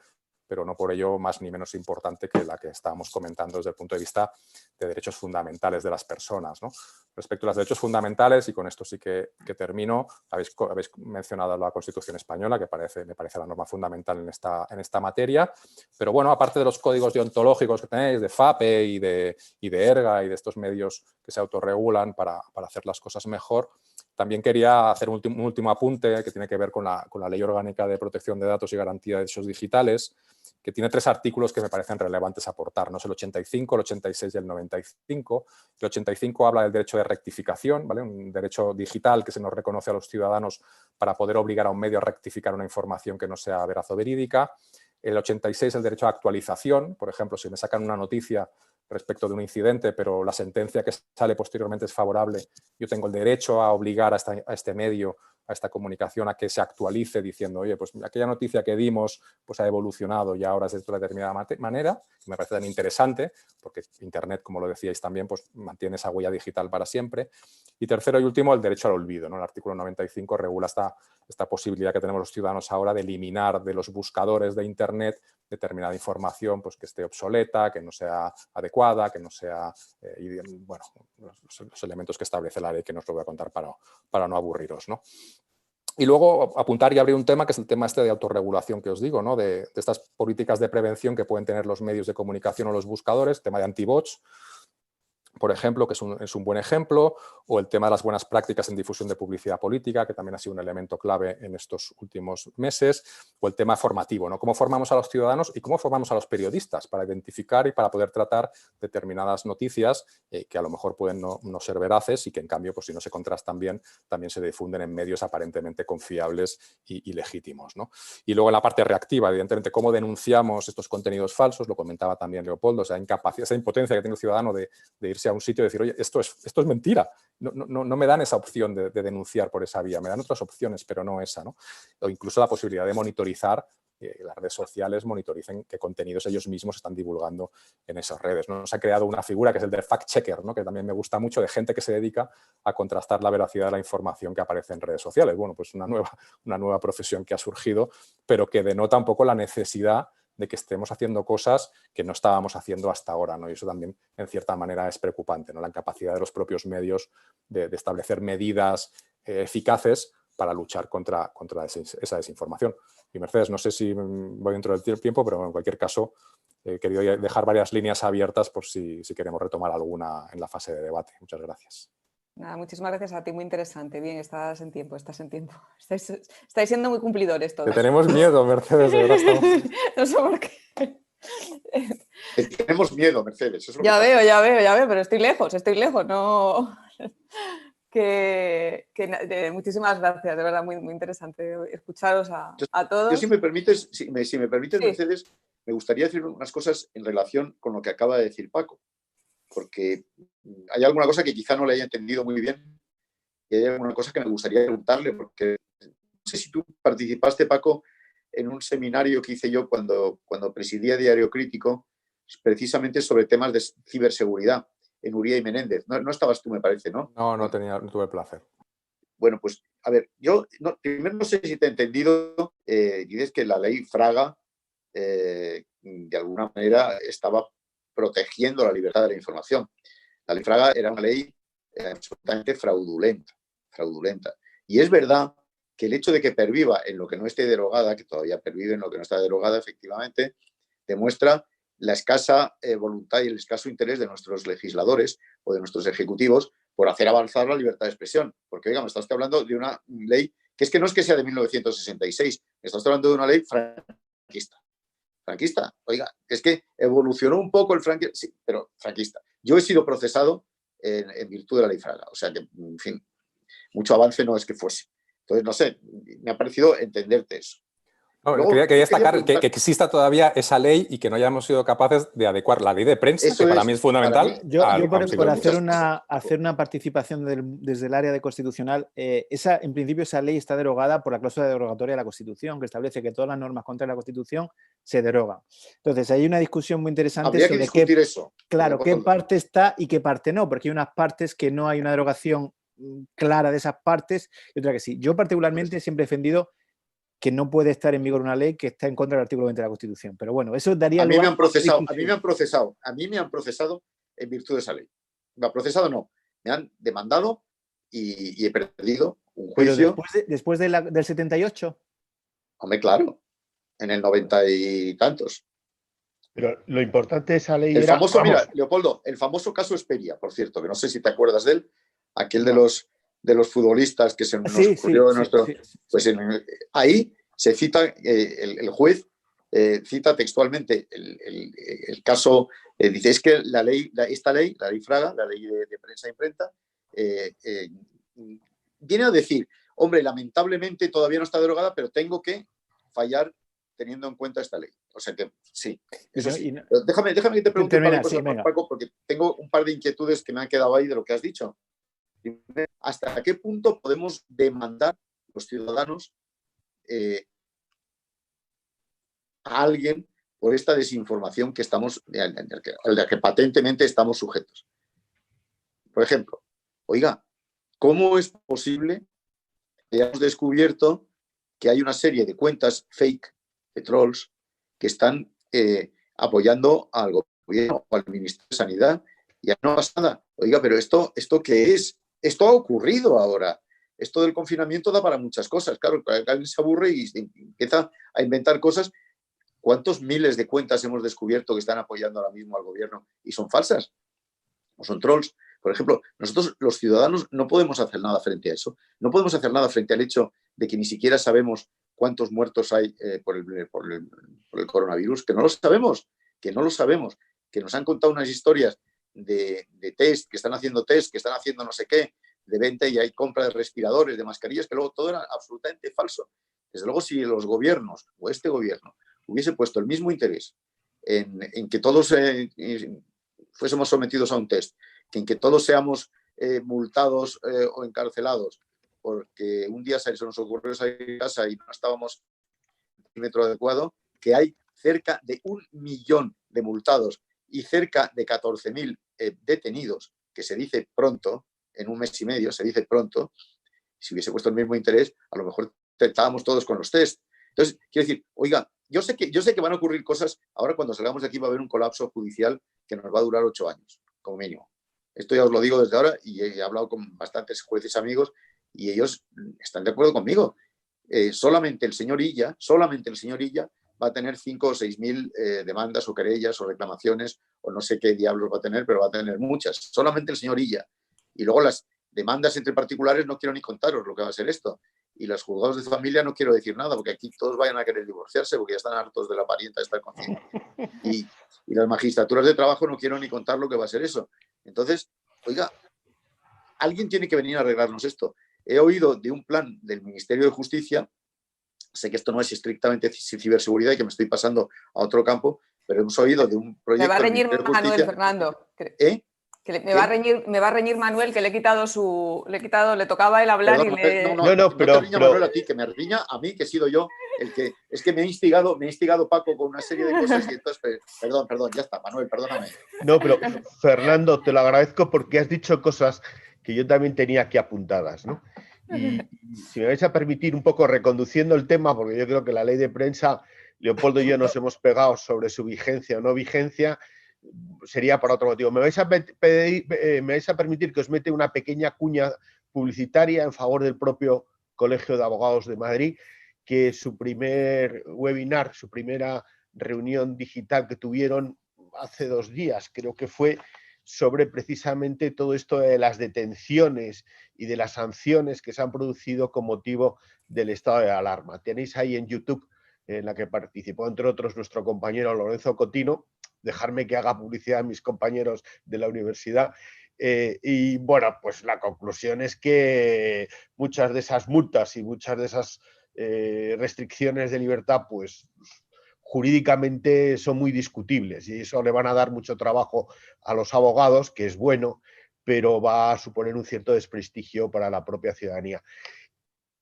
pero no por ello más ni menos importante que la que estábamos comentando desde el punto de vista de derechos fundamentales de las personas, ¿no? Respecto a los derechos fundamentales, y con esto sí que termino, habéis mencionado la Constitución española, que me parece la norma fundamental en esta materia, pero bueno, aparte de los códigos deontológicos que tenéis, de FAPE y de ERGA y de estos medios que se autorregulan para hacer las cosas mejor, también quería hacer un último apunte que tiene que ver con la Ley Orgánica de Protección de Datos y Garantía de Derechos Digitales, que tiene 3 artículos que me parecen relevantes aportar, ¿no? Es el 85, el 86 y el 95. El 85 habla del derecho de rectificación, ¿vale? Un derecho digital que se nos reconoce a los ciudadanos para poder obligar a un medio a rectificar una información que no sea veraz o verídica. El 86 el derecho a actualización, por ejemplo, si me sacan una noticia respecto de un incidente, pero la sentencia que sale posteriormente es favorable, yo tengo el derecho a obligar a este medio, a esta comunicación, a que se actualice diciendo, oye, pues aquella noticia que dimos pues ha evolucionado y ahora es de otra determinada manera. Me parece tan interesante porque Internet, como lo decíais también, pues mantiene esa huella digital para siempre. Y tercero y último, el derecho al olvido, ¿no? El artículo 95 regula esta posibilidad que tenemos los ciudadanos ahora de eliminar de los buscadores de Internet determinada información pues, que esté obsoleta, que no sea adecuada, que no sea, bueno, los elementos que establece la ley, que no os lo voy a contar para no aburriros, ¿no? Y luego apuntar y abrir un tema que es el tema este de autorregulación que os digo, ¿no? De estas políticas de prevención que pueden tener los medios de comunicación o los buscadores, tema de antibots, por ejemplo, que es un buen ejemplo, o el tema de las buenas prácticas en difusión de publicidad política, que también ha sido un elemento clave en estos últimos meses, o el tema formativo, ¿no? Cómo formamos a los ciudadanos y cómo formamos a los periodistas para identificar y para poder tratar determinadas noticias que a lo mejor pueden no ser veraces y que en cambio, pues si no se contrastan bien, también se difunden en medios aparentemente confiables y legítimos, ¿no? Y luego en la parte reactiva, evidentemente, cómo denunciamos estos contenidos falsos, lo comentaba también Leopoldo, esa incapacidad, esa impotencia que tiene el ciudadano de irse a un sitio y decir, oye, esto es mentira. No me dan esa opción de denunciar por esa vía, me dan otras opciones, pero no esa, ¿no? O incluso la posibilidad de monitorizar, las redes sociales monitoricen qué contenidos ellos mismos están divulgando en esas redes, ¿no? Se ha creado una figura que es el del fact-checker, ¿no? Que también me gusta mucho, de gente que se dedica a contrastar la veracidad de la información que aparece en redes sociales. Bueno, pues una nueva profesión que ha surgido, pero que denota un poco la necesidad de que estemos haciendo cosas que no estábamos haciendo hasta ahora, ¿no? Y eso también, en cierta manera, es preocupante, ¿no? La incapacidad de los propios medios de establecer medidas eficaces para luchar contra esa desinformación. Y Mercedes, no sé si voy dentro del tiempo, pero en cualquier caso he querido dejar varias líneas abiertas por si queremos retomar alguna en la fase de debate. Muchas gracias. Nada, muchísimas gracias a ti, muy interesante. Bien, estás en tiempo. Estáis siendo muy cumplidores todos. Te tenemos miedo, Mercedes, de verdad estamos... No sé por qué. Tenemos miedo, Mercedes. Eso es lo Ya que veo, pero estoy lejos, no... muchísimas gracias, de verdad, muy, muy interesante escucharos a todos. Yo, si me permites, sí. Mercedes, me gustaría decir unas cosas en relación con lo que acaba de decir Paco. porque hay alguna cosa que quizá no le haya entendido muy bien y hay alguna cosa que me gustaría preguntarle, porque no sé si tú participaste, Paco, en un seminario que hice yo cuando presidía Diario Crítico, precisamente sobre temas de ciberseguridad en Uría y Menéndez. No estabas tú, me parece, ¿no? No tuve el placer. Bueno, pues, a ver, yo primero no sé si te he entendido, dices que la ley Fraga, de alguna manera, estaba protegiendo la libertad de la información. La ley Fraga era una ley absolutamente fraudulenta. Y es verdad que el hecho de que perviva en lo que no esté derogada, que todavía pervive en lo que no está derogada, efectivamente, demuestra la escasa voluntad y el escaso interés de nuestros legisladores o de nuestros ejecutivos por hacer avanzar la libertad de expresión. Porque, oiga, me está usted hablando de una ley que es que no es que sea de 1966, me está usted hablando de una ley franquista. Franquista, oiga, es que evolucionó un poco el franquismo, sí, pero franquista. Yo he sido procesado en virtud de la ley Fraga, o sea que, en fin, mucho avance no es que fuese. Entonces, no sé, me ha parecido entenderte eso. No, Luego, quería destacar preguntar, que exista todavía esa ley y que no hayamos sido capaces de adecuar la ley de prensa, eso que para mí es fundamental. Yo por siglo hacer XXI. una participación desde el área de constitucional, en principio esa ley está derogada por la cláusula derogatoria de la Constitución, que establece que todas las normas contra la Constitución se derogan. Entonces, hay una discusión muy interesante habría que sobre discutir eso. Claro, qué parte está y qué parte no, porque hay unas partes que no hay una derogación clara de esas partes y otra que sí. Yo particularmente siempre he defendido que no puede estar en vigor una ley que está en contra del artículo 20 de la Constitución. Pero bueno, eso daría lugar a mí me han procesado en virtud de esa ley. Me han procesado, no. Me han demandado y he perdido un juicio. Pero después del 78. Hombre, claro, en el 90 y tantos. Pero lo importante de esa ley el era... famoso, mira, Leopoldo, el famoso caso Esperia, por cierto, que no sé si te acuerdas de él, aquel de los futbolistas que se nos ocurrió en nuestro... Pues ahí se cita, el juez cita textualmente el caso, dice, es que esta ley, la ley Fraga, la ley de prensa e imprenta, viene a decir, hombre, lamentablemente todavía no está derogada, pero tengo que fallar teniendo en cuenta esta ley. O sea que sí, eso sí. Déjame que te pregunte un par de cosas, Paco, porque tengo un par de inquietudes que me han quedado ahí de lo que has dicho. ¿Hasta qué punto podemos demandar los ciudadanos a alguien por esta desinformación que estamos, a la que patentemente estamos sujetos? Por ejemplo, oiga, ¿cómo es posible que hayamos descubierto que hay una serie de cuentas fake, de trolls, que están apoyando al gobierno o al Ministerio de Sanidad? Ya no pasa nada. Oiga, pero ¿esto qué es? Esto ha ocurrido ahora. Esto del confinamiento da para muchas cosas. Claro, alguien se aburre y empieza a inventar cosas. ¿Cuántos miles de cuentas hemos descubierto que están apoyando ahora mismo al gobierno y son falsas? ¿O son trolls? Por ejemplo, nosotros los ciudadanos no podemos hacer nada frente a eso. No podemos hacer nada frente al hecho de que ni siquiera sabemos cuántos muertos hay por el coronavirus, que no lo sabemos, que nos han contado unas historias de test, que están haciendo no sé qué, de venta y hay compra de respiradores, de mascarillas, que luego todo era absolutamente falso. Desde luego, si los gobiernos o este gobierno hubiese puesto el mismo interés en que todos fuésemos sometidos a un test, que en que todos seamos multados o encarcelados, porque un día se nos ocurrió salir de casa y no estábamos en el perímetro adecuado, que hay cerca de 1 millón de multados y cerca de 14.000 detenidos, que se dice pronto, en un mes y medio, se dice pronto. Si hubiese puesto el mismo interés, a lo mejor estábamos todos con los test. Entonces, quiero decir, oiga, yo sé que van a ocurrir cosas, ahora cuando salgamos de aquí va a haber un colapso judicial que nos va a durar 8 años, como mínimo. Esto ya os lo digo desde ahora y he hablado con bastantes jueces amigos y ellos están de acuerdo conmigo. Solamente el señor Illa va a tener 5 o 6.000 demandas o querellas o reclamaciones o no sé qué diablos va a tener, pero va a tener muchas. Solamente el señor Illa. Y luego las demandas entre particulares no quiero ni contaros lo que va a ser esto. Y los juzgados de familia no quiero decir nada, porque aquí todos vayan a querer divorciarse porque ya están hartos de la parienta de estar contigo. Y las magistraturas de trabajo no quiero ni contar lo que va a ser eso. Entonces, oiga, alguien tiene que venir a arreglarnos esto. He oído de un plan del Ministerio de Justicia, sé que esto no es estrictamente ciberseguridad y que me estoy pasando a otro campo, pero hemos oído de un proyecto... Me va a reñir Manuel Fernando. Que me va a reñir Manuel, que le tocaba el hablar. Perdón, y le... No, te riña Manuel a ti, que me riña a mí, que he sido yo el que... Es que me ha instigado Paco con una serie de cosas y entonces... Perdón, ya está, Manuel, perdóname. No, pero Fernando, te lo agradezco porque has dicho cosas que yo también tenía aquí apuntadas, ¿no? Y si me vais a permitir un poco reconduciendo el tema, porque yo creo que la ley de prensa, Leopoldo y yo nos hemos pegado sobre su vigencia o no vigencia, sería por otro motivo. Me vais a permitir que os mete una pequeña cuña publicitaria en favor del propio Colegio de Abogados de Madrid, que su primer webinar, su primera reunión digital que tuvieron hace 2 días, creo que fue, sobre precisamente todo esto de las detenciones y de las sanciones que se han producido con motivo del estado de alarma. Tenéis ahí en YouTube, en la que participó, entre otros, nuestro compañero Lorenzo Cotino. Dejarme que haga publicidad a mis compañeros de la universidad. Y bueno, pues la conclusión es que muchas de esas multas y muchas de esas restricciones de libertad, pues jurídicamente son muy discutibles y eso le van a dar mucho trabajo a los abogados, que es bueno, pero va a suponer un cierto desprestigio para la propia ciudadanía.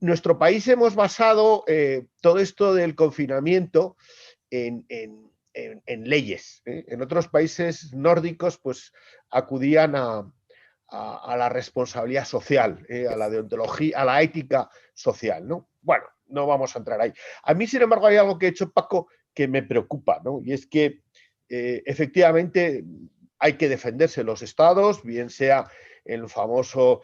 Nuestro país hemos basado todo esto del confinamiento en leyes. En otros países nórdicos, pues acudían a la responsabilidad social, a la deontología, a la ética social, ¿no? Bueno, no vamos a entrar ahí. A mí, sin embargo, hay algo que ha hecho Paco que me preocupa, ¿no? Y es que efectivamente hay que defenderse los estados, bien sea el famoso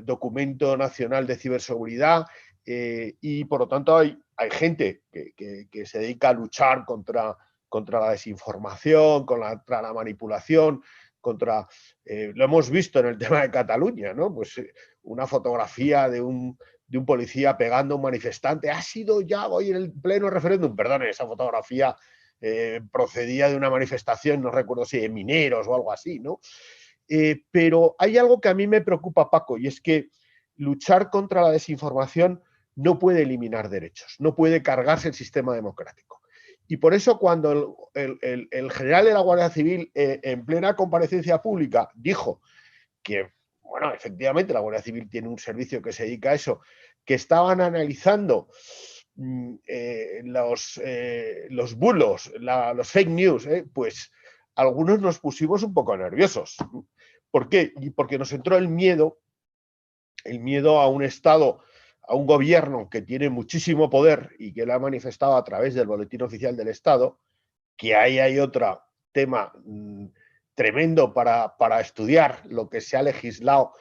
Documento Nacional de Ciberseguridad, y por lo tanto hay gente que se dedica a luchar contra la desinformación, contra la manipulación, lo hemos visto en el tema de Cataluña, ¿no? Pues una fotografía de un policía pegando a un manifestante ha sido ya hoy en el pleno referéndum. Perdone, esa fotografía procedía de una manifestación, no recuerdo si de mineros o algo así, ¿no? Pero hay algo que a mí me preocupa, Paco, y es que luchar contra la desinformación no puede eliminar derechos, no puede cargarse el sistema democrático. Y por eso cuando el general de la Guardia Civil en plena comparecencia pública dijo que, bueno, efectivamente la Guardia Civil tiene un servicio que se dedica a eso, que estaban analizando los bulos, los fake news, pues algunos nos pusimos un poco nerviosos. ¿Por qué? Y porque nos entró el miedo a un Estado, a un gobierno que tiene muchísimo poder y que lo ha manifestado a través del Boletín Oficial del Estado, que ahí hay otro tema tremendo para estudiar lo que se ha legislado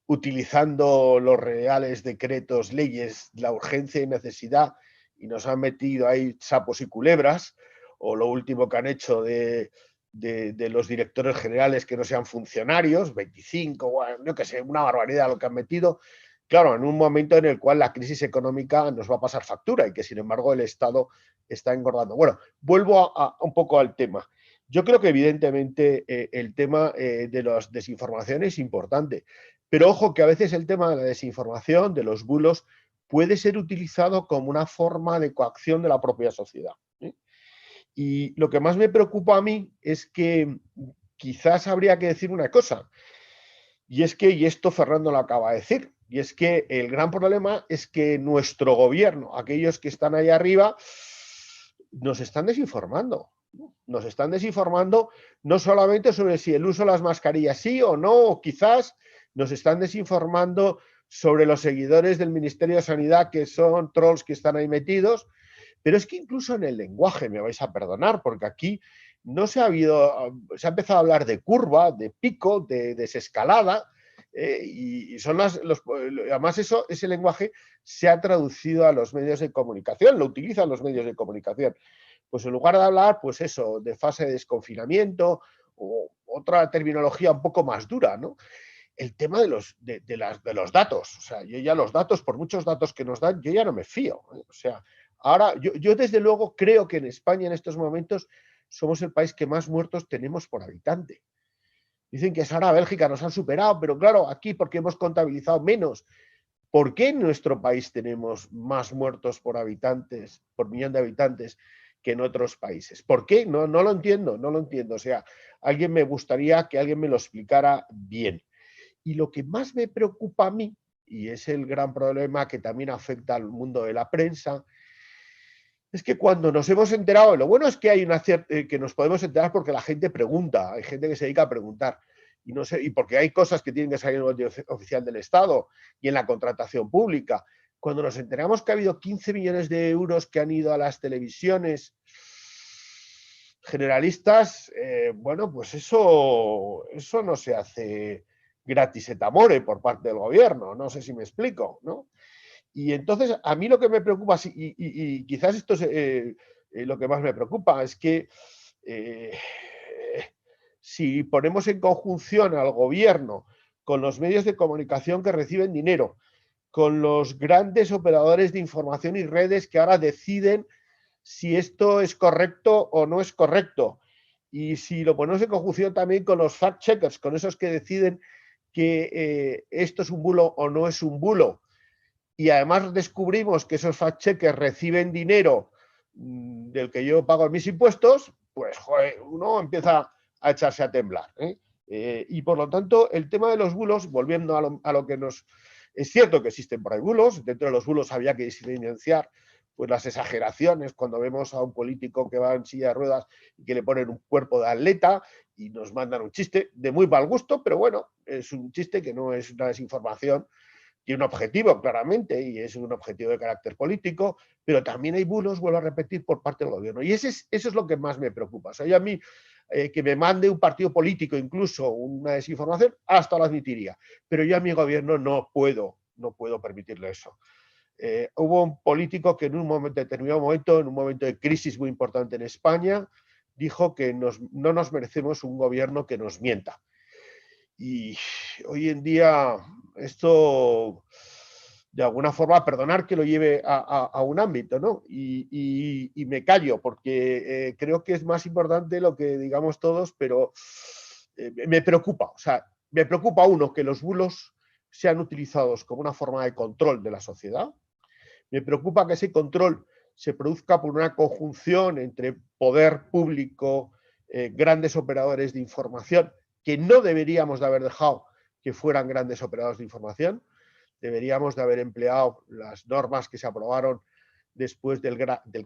utilizando los reales decretos, leyes, la urgencia y necesidad, y nos han metido ahí sapos y culebras, o lo último que han hecho de los directores generales que no sean funcionarios, 25, no que sé, una barbaridad lo que han metido. Claro, en un momento en el cual la crisis económica nos va a pasar factura y que, sin embargo, el Estado está engordando. Bueno, vuelvo un poco al tema. Yo creo que, evidentemente, el tema de la desinformación es importante, pero ojo que a veces el tema de la desinformación, de los bulos, puede ser utilizado como una forma de coacción de la propia sociedad. Y lo que más me preocupa a mí es que quizás habría que decir una cosa, y es que, y esto Fernando lo acaba de decir, y es que el gran problema es que nuestro gobierno, aquellos que están ahí arriba, nos están desinformando. Nos están desinformando no solamente sobre si el uso de las mascarillas sí o no, o quizás nos están desinformando sobre los seguidores del Ministerio de Sanidad, que son trolls que están ahí metidos, pero es que incluso en el lenguaje, me vais a perdonar, porque aquí no se ha empezado a hablar de curva, de pico, de desescalada, y son además ese lenguaje se ha traducido a los medios de comunicación, lo utilizan los medios de comunicación. Pues en lugar de hablar, pues eso, de fase de desconfinamiento o otra terminología un poco más dura, ¿no? El tema de los datos, o sea, yo ya los datos, por muchos datos que nos dan, yo ya no me fío, ¿eh? O sea, ahora, yo desde luego creo que en España en estos momentos somos el país que más muertos tenemos por habitante. Dicen que Sara, Bélgica nos han superado, pero claro, aquí porque hemos contabilizado menos. ¿Por qué en nuestro país tenemos más muertos por habitantes, por millón de habitantes, que en otros países. ¿Por qué? No lo entiendo, no lo entiendo. O sea, me gustaría que alguien me lo explicara bien. Y lo que más me preocupa a mí, y es el gran problema que también afecta al mundo de la prensa, es que cuando nos hemos enterado, lo bueno es que hay que nos podemos enterar porque la gente pregunta, hay gente que se dedica a preguntar, y, no sé, y porque hay cosas que tienen que salir en el boletín oficial del Estado y en la contratación pública. Cuando nos enteramos que ha habido 15 millones de euros que han ido a las televisiones generalistas, bueno, pues eso no se hace gratis et amore por parte del gobierno, no sé si me explico, ¿no? Y entonces, a mí lo que me preocupa, y quizás esto es lo que más me preocupa, es que si ponemos en conjunción al gobierno con los medios de comunicación que reciben dinero, con los grandes operadores de información y redes que ahora deciden si esto es correcto o no es correcto, y si lo ponemos en conjunción también con los fact-checkers, con esos que deciden que esto es un bulo o no es un bulo, y además descubrimos que esos fact-checkers reciben dinero del que yo pago mis impuestos, pues joder, uno empieza a echarse a temblar, ¿eh? Y por lo tanto, el tema de los bulos, volviendo a lo que nos... Es cierto que existen por ahí bulos, dentro de los bulos había que diferenciar pues las exageraciones cuando vemos a un político que va en silla de ruedas y que le ponen un cuerpo de atleta y nos mandan un chiste de muy mal gusto, pero bueno, es un chiste que no es una desinformación, tiene un objetivo claramente y es un objetivo de carácter político, pero también hay bulos, vuelvo a repetir, por parte del gobierno. Y eso es lo que más me preocupa. O sea, yo a mí que me mande un partido político incluso una desinformación, hasta lo admitiría. Pero yo a mi gobierno no puedo permitirle eso. Hubo un político que en un determinado momento, en un momento de crisis muy importante en España, dijo que no nos merecemos un gobierno que nos mienta. Y hoy en día esto, de alguna forma, perdonar que lo lleve a un ámbito, ¿no? Y me callo porque creo que es más importante lo que digamos todos, pero me preocupa. O sea, me preocupa, uno, que los bulos sean utilizados como una forma de control de la sociedad. Me preocupa que ese control se produzca por una conjunción entre poder público, grandes operadores de información, que no deberíamos de haber dejado que fueran grandes operadores de información. Deberíamos de haber empleado las normas que se aprobaron después del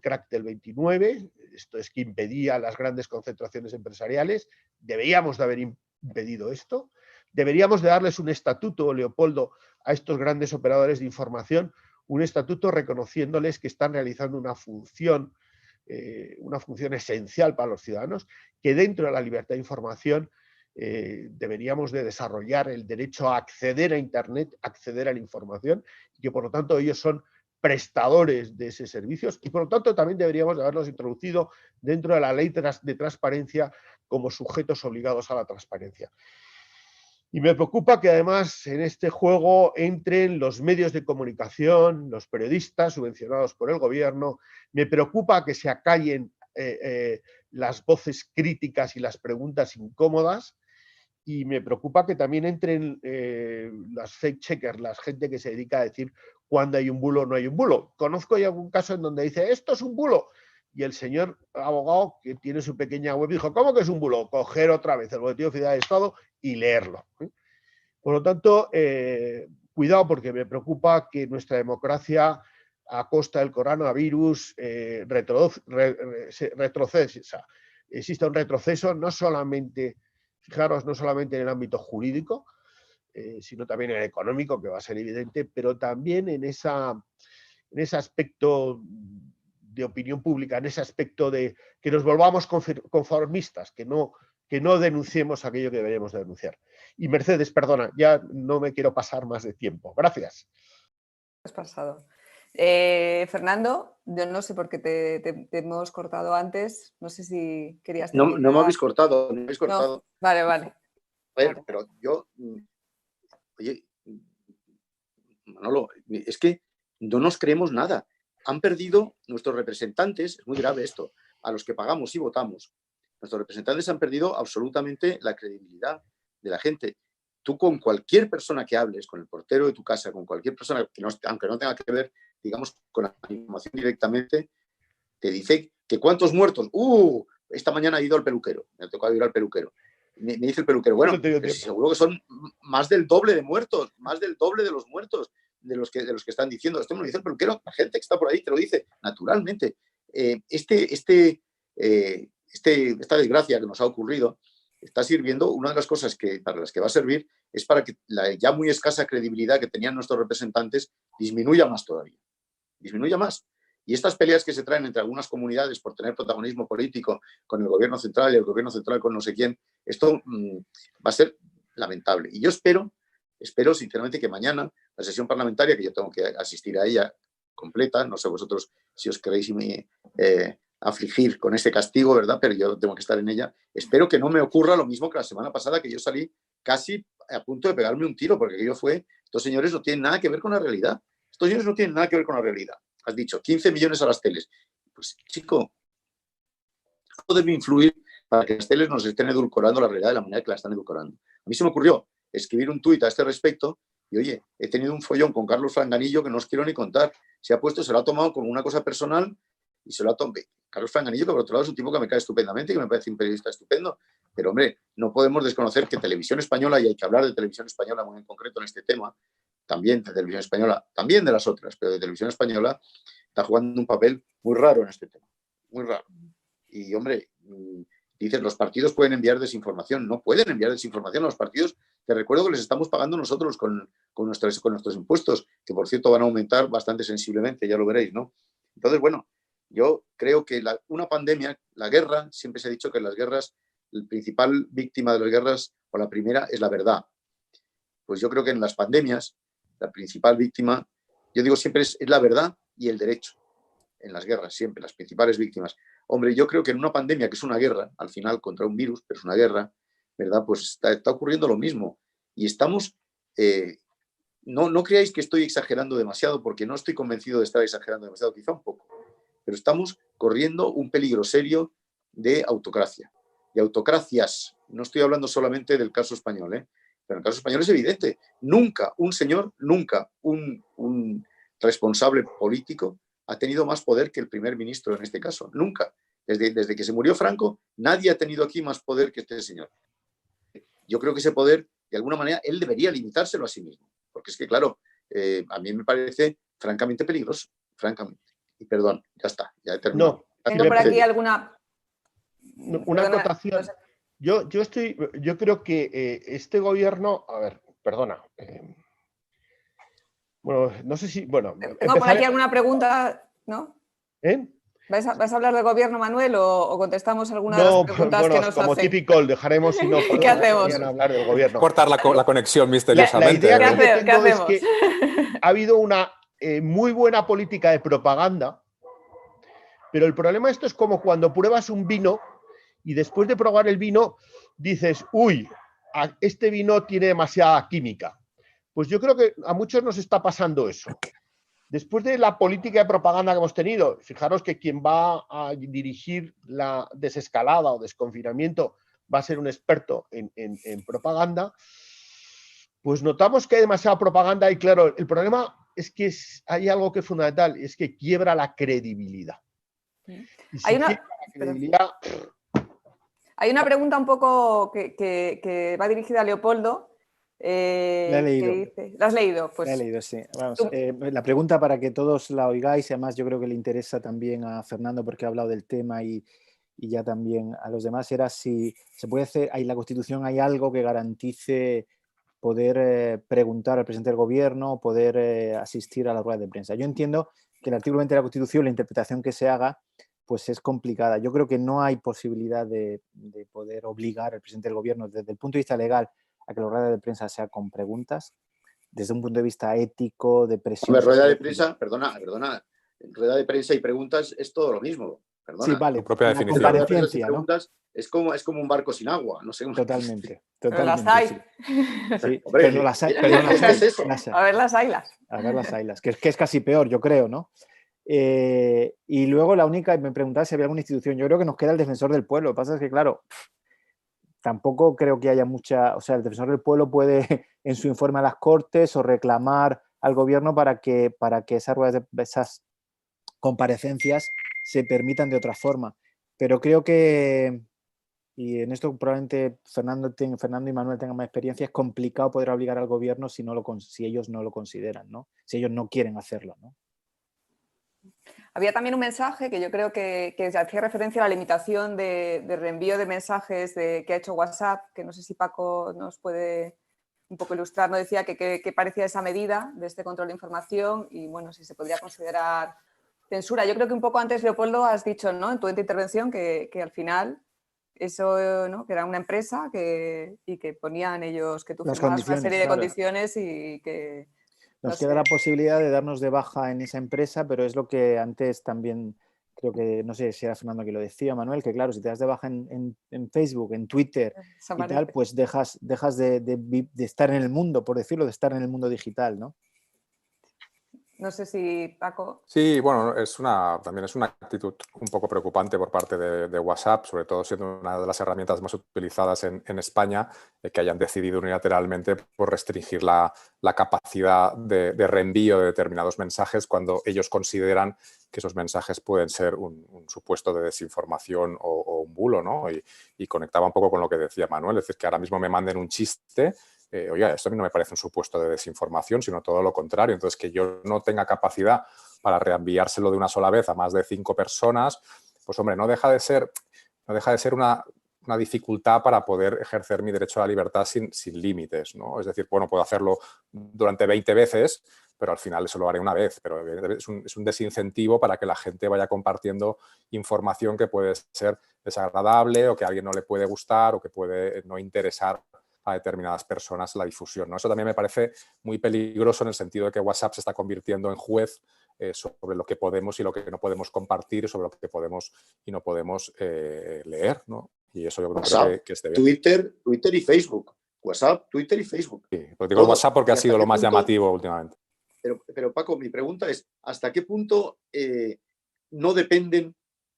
crack del 29, esto es que impedía las grandes concentraciones empresariales. Deberíamos de haber impedido esto. Deberíamos de darles un estatuto, Leopoldo, a estos grandes operadores de información, un estatuto reconociéndoles que están realizando una función esencial para los ciudadanos, que dentro de la libertad de información deberíamos de desarrollar el derecho a acceder a Internet, acceder a la información, y que por lo tanto ellos son prestadores de esos servicios, y por lo tanto también deberíamos de haberlos introducido dentro de la ley de transparencia como sujetos obligados a la transparencia. Y me preocupa que además en este juego entren los medios de comunicación, los periodistas subvencionados por el gobierno. Me preocupa que se acallen las voces críticas y las preguntas incómodas. Y me preocupa que también entren las fake checkers, la gente que se dedica a decir cuándo hay un bulo o no hay un bulo. Conozco ya algún caso en donde dice, esto es un bulo. Y el señor abogado, que tiene su pequeña web, dijo, ¿cómo que es un bulo? Coger otra vez el boletín oficial del Estado y leerlo. Por lo tanto, cuidado, porque me preocupa que nuestra democracia, a costa del coronavirus, retrocesa. Existe un retroceso, no solamente, fijaros, no solamente en el ámbito jurídico, sino también en el económico, que va a ser evidente, pero también en ese aspecto de opinión pública, en ese aspecto de que nos volvamos conformistas, que no denunciemos aquello que deberíamos de denunciar. Y Mercedes, perdona, ya no me quiero pasar más de tiempo. Gracias. Has pasado. Fernando, yo no sé por qué te hemos cortado antes. No sé si querías terminar. No me habéis cortado, no me habéis cortado. No. Vale. A ver, vale. pero yo... Oye, Manolo, es que no nos creemos nada. Han perdido nuestros representantes, es muy grave esto, a los que pagamos y votamos. Nuestros representantes han perdido absolutamente la credibilidad de la gente. Tú con cualquier persona que hables, con el portero de tu casa, con cualquier persona, que no, aunque no tenga que ver, digamos, con la información directamente, te dice que cuántos muertos. Esta mañana he ido al peluquero, me ha tocado ir al peluquero. Me dice el peluquero, bueno, pues seguro que son más del doble de muertos, más del doble de los muertos de los que están diciendo. Esto me lo dice el peluquero, la gente que está por ahí te lo dice naturalmente. Esta desgracia que nos ha ocurrido está sirviendo, una de las cosas para las que va a servir es para que la ya muy escasa credibilidad que tenían nuestros representantes disminuya más todavía. Disminuya más. Y estas peleas que se traen entre algunas comunidades por tener protagonismo político con el gobierno central y el gobierno central con no sé quién, esto va a ser lamentable. Y yo espero sinceramente que mañana la sesión parlamentaria, que yo tengo que asistir a ella completa, no sé vosotros si os queréis afligir con este castigo, ¿verdad? Pero yo tengo que estar en ella. Espero que no me ocurra lo mismo que la semana pasada, que yo salí casi a punto de pegarme un tiro, porque estos señores no tienen nada que ver con la realidad. Estos señores no tienen nada que ver con la realidad. Has dicho 15 millones a las teles. Pues, chico, ¿cómo debe influir para que las teles nos estén edulcorando la realidad de la manera que la están edulcorando? A mí se me ocurrió escribir un tuit a este respecto y, oye, he tenido un follón con Carlos Franganillo que no os quiero ni contar. Se lo ha tomado como una cosa personal y se lo ha tomado. Carlos Franganillo, que por otro lado es un tipo que me cae estupendamente y que me parece un periodista estupendo. Pero, hombre, no podemos desconocer que Televisión Española, y hay que hablar de Televisión Española muy en concreto en este tema, también de Televisión Española, también de las otras, pero de Televisión Española está jugando un papel muy raro en este tema, muy raro. Y, hombre, dices, los partidos pueden enviar desinformación. No pueden enviar desinformación a los partidos. Te recuerdo que les estamos pagando nosotros con nuestros impuestos, que por cierto van a aumentar bastante sensiblemente, ya lo veréis, ¿no? Entonces, bueno, yo creo que una pandemia, la guerra, siempre se ha dicho que en las guerras, la principal víctima de las guerras, o la primera, es la verdad. Pues yo creo que en las pandemias, la principal víctima, yo digo siempre es la verdad y el derecho. En las guerras, siempre, las principales víctimas. Hombre, yo creo que en una pandemia, que es una guerra, al final, contra un virus, pero es una guerra, ¿verdad? Pues está ocurriendo lo mismo. Y estamos... no creáis que estoy exagerando demasiado, porque no estoy convencido de estar exagerando demasiado, quizá un poco. Pero estamos corriendo un peligro serio de autocracia. De autocracias. No estoy hablando solamente del caso español, ¿eh? Pero en el caso español es evidente. Nunca un responsable político ha tenido más poder que el primer ministro en este caso. Nunca. Desde que se murió Franco, nadie ha tenido aquí más poder que este señor. Yo creo que ese poder, de alguna manera, él debería limitárselo a sí mismo. Porque es que, claro, a mí me parece francamente peligroso. Francamente. Y perdón, ya está, ya he terminado. No, tengo por aquí alguna... Una acotación. Yo creo que este gobierno... A ver, perdona. Bueno, no sé si... Bueno, tengo por aquí alguna pregunta, ¿no? ¿Vais a hablar del gobierno, Manuel, o contestamos algunas de las preguntas que nos como hacen? típico, dejaremos si no ¿Qué hacemos? hablar del gobierno. Cortar la conexión misteriosamente. La idea que ¿Qué tengo es hacemos? que ha habido una muy buena política de propaganda, pero el problema de esto es como cuando pruebas un vino y después de probar el vino dices, uy, este vino tiene demasiada química. Pues yo creo que a muchos nos está pasando eso. Después de la política de propaganda que hemos tenido, fijaros que quien va a dirigir la desescalada o desconfinamiento va a ser un experto en propaganda, pues notamos que hay demasiada propaganda y claro, el problema es que hay algo que es fundamental, es que quiebra la credibilidad. Y si quiebra la credibilidad... Hay una pregunta un poco que va dirigida a Leopoldo. La he leído. ¿La has leído? Pues, la he leído, sí. Vamos, la pregunta para que todos la oigáis, y además yo creo que le interesa también a Fernando porque ha hablado del tema y ya también a los demás, era si se puede hacer, en la Constitución hay algo que garantice poder preguntar al presidente del gobierno, poder asistir a las ruedas de prensa. Yo entiendo que el artículo 20 de la Constitución, la interpretación que se haga, pues es complicada. Yo creo que no hay posibilidad de poder obligar al presidente del gobierno desde el punto de vista legal a que la rueda de prensa sea con preguntas, desde un punto de vista ético, de presión. Hombre, rueda de prensa, perdona, rueda de prensa y preguntas es todo lo mismo. Perdona. Sí, vale. Tu propia definición. Comparecencia, ¿no? Es como un barco sin agua, no sé. Totalmente. Pero las hay. Sí. Hombre, pero no las hay. ¿qué es eso? A ver las haylas. A ver las haylas, que es casi peor, yo creo, ¿no? Y luego la única, me preguntaba si había alguna institución, yo creo que nos queda el defensor del pueblo. Lo que pasa es que, claro, tampoco creo que haya mucha, o sea, el defensor del pueblo puede en su informe a las Cortes o reclamar al gobierno para que esas comparecencias se permitan de otra forma. Pero creo que, y en esto probablemente Fernando y Manuel tengan más experiencia, es complicado poder obligar al gobierno si ellos no lo consideran, ¿no? Si ellos no quieren hacerlo, ¿no? Había también un mensaje que yo creo que hacía referencia a la limitación de reenvío de mensajes que ha hecho WhatsApp, que no sé si Paco nos puede un poco ilustrar, ¿no? Decía que parecía esa medida de este control de información y, bueno, si se podría considerar censura. Yo creo que un poco antes, Leopoldo, has dicho, ¿no?, en tu intervención que al final eso, ¿no?, que era una empresa y que ponían ellos que tú firmabas una serie de condiciones y que... Nos queda la posibilidad de darnos de baja en esa empresa, pero es lo que antes también creo que, no sé si era Fernando que lo decía, Manuel, que claro, si te das de baja en Facebook, en Twitter y tal, pues dejas de estar en el mundo, por decirlo, de estar en el mundo digital, ¿no? No sé si Paco... Sí, bueno, también es una actitud un poco preocupante por parte de WhatsApp, sobre todo siendo una de las herramientas más utilizadas en España, que hayan decidido unilateralmente por restringir la capacidad de reenvío de determinados mensajes cuando ellos consideran que esos mensajes pueden ser un supuesto de desinformación o un bulo, ¿no? Y conectaba un poco con lo que decía Manuel, es decir, que ahora mismo me manden un chiste. Oiga, esto a mí no me parece un supuesto de desinformación, sino todo lo contrario. Entonces, que yo no tenga capacidad para reenviárselo de una sola vez a más de 5 personas, pues hombre, no deja de ser una dificultad para poder ejercer mi derecho a la libertad sin límites, ¿no? Es decir, bueno, puedo hacerlo durante 20 veces, pero al final eso lo haré una vez. Pero es un desincentivo para que la gente vaya compartiendo información que puede ser desagradable o que a alguien no le puede gustar o que puede no interesar a determinadas personas la difusión, ¿no? Eso también me parece muy peligroso en el sentido de que WhatsApp se está convirtiendo en juez sobre lo que podemos y lo que no podemos compartir, sobre lo que podemos y no podemos leer, ¿no? Y eso yo creo que esté bien. Twitter y Facebook. WhatsApp, Twitter y Facebook. Sí, pues digo WhatsApp porque ha sido lo más llamativo últimamente. Pero Paco, mi pregunta es, ¿hasta qué punto no dependen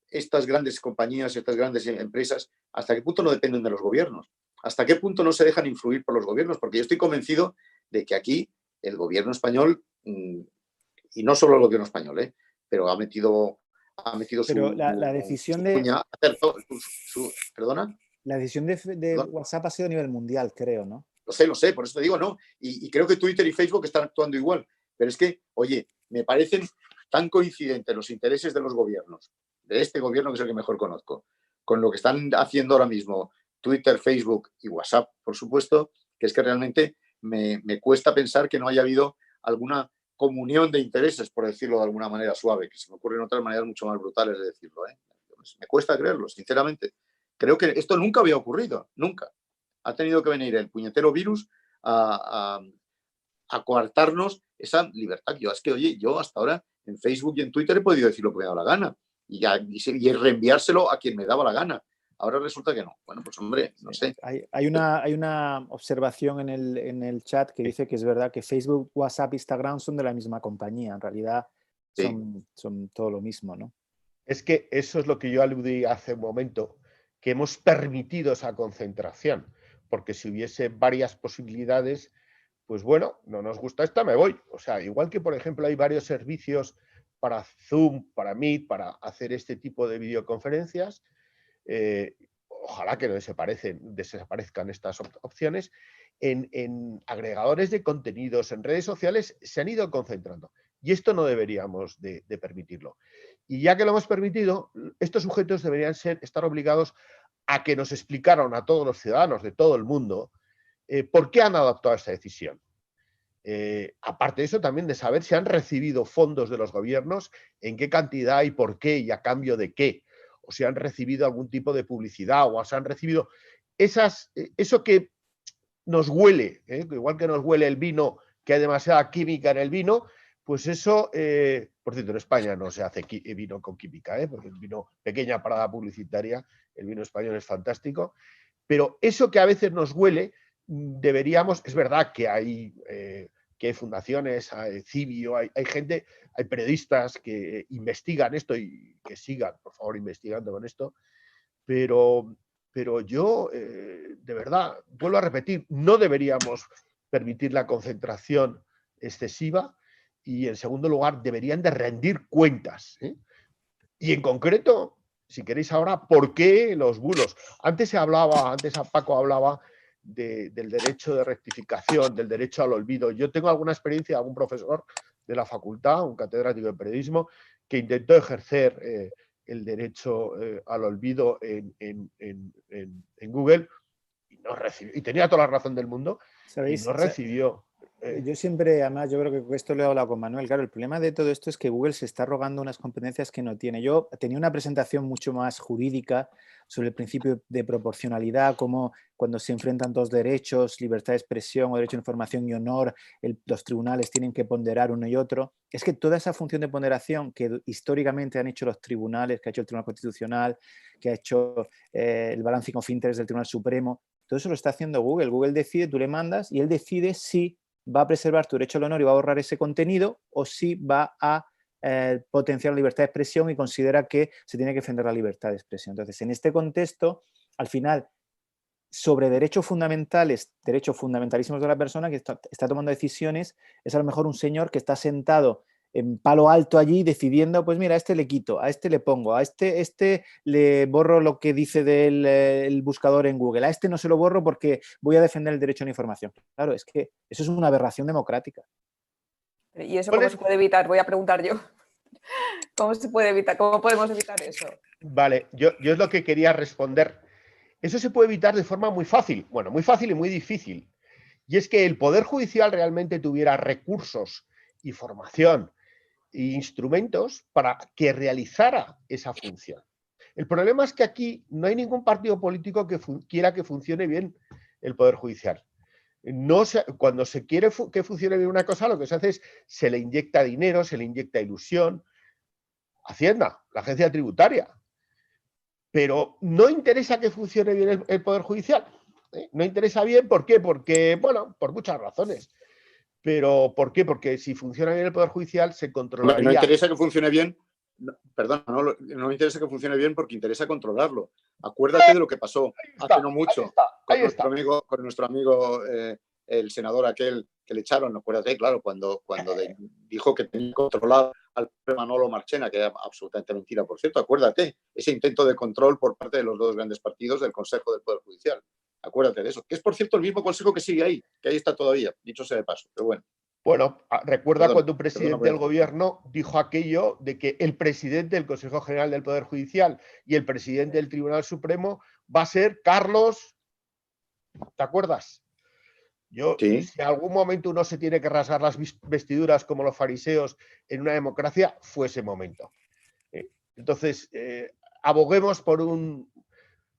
estas grandes compañías, estas grandes empresas, hasta qué punto no dependen de los gobiernos? ¿Hasta qué punto no se dejan influir por los gobiernos? Porque yo estoy convencido de que aquí el gobierno español, y no solo el gobierno español, pero ha metido pero la decisión de... ¿Perdona? La decisión de WhatsApp ha sido a nivel mundial, creo, ¿no? Lo sé, por eso te digo, no. Y creo que Twitter y Facebook están actuando igual. Pero es que, oye, me parecen tan coincidentes los intereses de los gobiernos, de este gobierno que es el que mejor conozco, con lo que están haciendo ahora mismo Twitter, Facebook y WhatsApp, por supuesto, que es que realmente me cuesta pensar que no haya habido alguna comunión de intereses, por decirlo de alguna manera suave, que se me ocurren otras maneras mucho más brutales de decirlo. Me cuesta creerlo, sinceramente. Creo que esto nunca había ocurrido, nunca. Ha tenido que venir el puñetero virus a coartarnos esa libertad. Yo hasta ahora en Facebook y en Twitter he podido decir lo que me ha dado la gana y reenviárselo a quien me daba la gana. Ahora resulta que no. Bueno, pues hombre, no sé. Hay una observación en el chat que dice que es verdad que Facebook, WhatsApp, Instagram son de la misma compañía. En realidad son todo lo mismo, ¿no? Es que eso es lo que yo aludí hace un momento, que hemos permitido esa concentración, porque si hubiese varias posibilidades, pues bueno, no nos gusta esta, me voy. O sea, igual que por ejemplo hay varios servicios para Zoom, para Meet, para hacer este tipo de videoconferencias, ojalá que no desaparezcan estas opciones, en agregadores de contenidos, en redes sociales, se han ido concentrando. Y esto no deberíamos de permitirlo. Y ya que lo hemos permitido, estos sujetos deberían estar obligados a que nos explicaran a todos los ciudadanos de todo el mundo por qué han adoptado esta decisión. Aparte de eso, también de saber si han recibido fondos de los gobiernos, en qué cantidad y por qué y a cambio de qué, o si han recibido algún tipo de publicidad o si han recibido eso que nos huele, igual que nos huele el vino, que hay demasiada química en el vino, pues eso, por cierto, en España no se hace vino con química, porque el vino, pequeña parada publicitaria, el vino español es fantástico, pero eso que a veces nos huele, deberíamos, es verdad que hay fundaciones, hay Cibio, hay gente, hay periodistas que investigan esto y que sigan, por favor, investigando con esto, pero yo, de verdad, vuelvo a repetir, no deberíamos permitir la concentración excesiva y en segundo lugar deberían de rendir cuentas, ¿eh? Y en concreto, si queréis ahora, ¿por qué los bulos? Antes Paco hablaba del derecho de rectificación, del derecho al olvido. Yo tengo alguna experiencia de algún profesor de la facultad, un catedrático de periodismo, que intentó ejercer el derecho al olvido en Google y no recibió, y tenía toda la razón del mundo, ¿Sabéis? y no recibió. Yo siempre, además, yo creo que esto lo he hablado con Manuel. Claro, el problema de todo esto es que Google se está rogando unas competencias que no tiene. Yo tenía una presentación mucho más jurídica sobre el principio de proporcionalidad, cómo cuando se enfrentan dos derechos, libertad de expresión o derecho a información y honor, los tribunales tienen que ponderar uno y otro. Es que toda esa función de ponderación que históricamente han hecho los tribunales, que ha hecho el Tribunal Constitucional, que ha hecho el Balancing of Interest del Tribunal Supremo, todo eso lo está haciendo Google. Google decide, tú le mandas y él decide si va a preservar tu derecho al honor y va a borrar ese contenido, o si va a potenciar la libertad de expresión y considera que se tiene que defender la libertad de expresión. Entonces, en este contexto, al final, sobre derechos fundamentales, derechos fundamentalísimos de la persona que está tomando decisiones, es a lo mejor un señor que está sentado en Palo Alto allí decidiendo, pues mira, a este le quito, a este le pongo, a este le borro lo que dice el buscador en Google, a este no se lo borro porque voy a defender el derecho a la información. Claro, es que eso es una aberración democrática. ¿Y eso cómo se puede evitar? Voy a preguntar yo. ¿Cómo se puede evitar? ¿Cómo podemos evitar eso? Vale, yo es lo que quería responder. Eso se puede evitar de forma muy fácil. Bueno, muy fácil y muy difícil. Y es que el Poder Judicial realmente tuviera recursos y formación e instrumentos para que realizara esa función. El problema es que aquí no hay ningún partido político que quiera que funcione bien el Poder Judicial. Cuando se quiere que funcione bien una cosa, lo que se hace es se le inyecta dinero, se le inyecta ilusión. Hacienda, la agencia tributaria. Pero no interesa que funcione bien el Poder Judicial. No interesa bien, ¿por qué? Porque, bueno, por muchas razones. Pero, ¿por qué? Porque si funciona bien el Poder Judicial, se controlaría. No interesa que funcione bien, perdón, no me interesa que funcione bien porque interesa controlarlo. Acuérdate de lo que pasó hace no mucho con nuestro amigo el senador aquel que le echaron. Acuérdate, claro, cuando dijo que tenía controlado al Manolo Marchena, que era absolutamente mentira, por cierto. Acuérdate, ese intento de control por parte de los dos grandes partidos del Consejo del Poder Judicial. Acuérdate de eso, que es, por cierto, el mismo consejo que sigue ahí, que ahí está todavía, dicho sea de paso, pero bueno. Bueno, recuerda cuando un presidente del gobierno dijo aquello de que el presidente del Consejo General del Poder Judicial y el presidente del Tribunal Supremo va a ser Carlos, ¿te acuerdas? Sí. Si en algún momento uno se tiene que rasgar las vestiduras como los fariseos en una democracia, fue ese momento. Entonces, aboguemos por un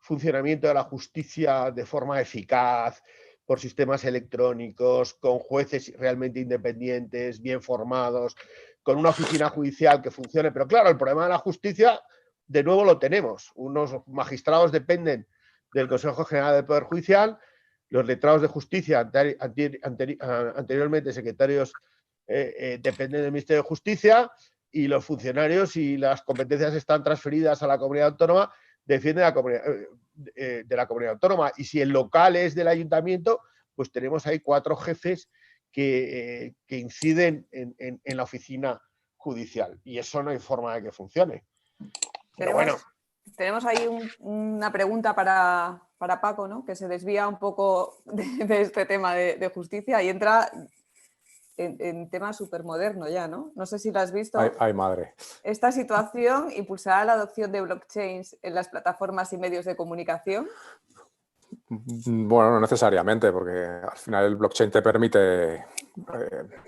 funcionamiento de la justicia de forma eficaz, por sistemas electrónicos, con jueces realmente independientes, bien formados, con una oficina judicial que funcione. Pero claro, el problema de la justicia, de nuevo lo tenemos. Unos magistrados dependen del Consejo General del Poder Judicial, los letrados de justicia, anteriormente secretarios, dependen del Ministerio de Justicia, y los funcionarios, y las competencias están transferidas a la comunidad autónoma, defienden de la comunidad autónoma. Y si el local es del ayuntamiento, pues tenemos ahí 4 jefes que inciden en la oficina judicial. Y eso no hay forma de que funcione. Pero bueno. Tenemos ahí una pregunta para Paco, ¿no? Que se desvía un poco de este tema de justicia y entra en tema súper moderno ya, ¿no? No sé si lo has visto. Ay, madre. ¿Esta situación impulsará la adopción de blockchains en las plataformas y medios de comunicación? Bueno, no necesariamente, porque al final el blockchain te permite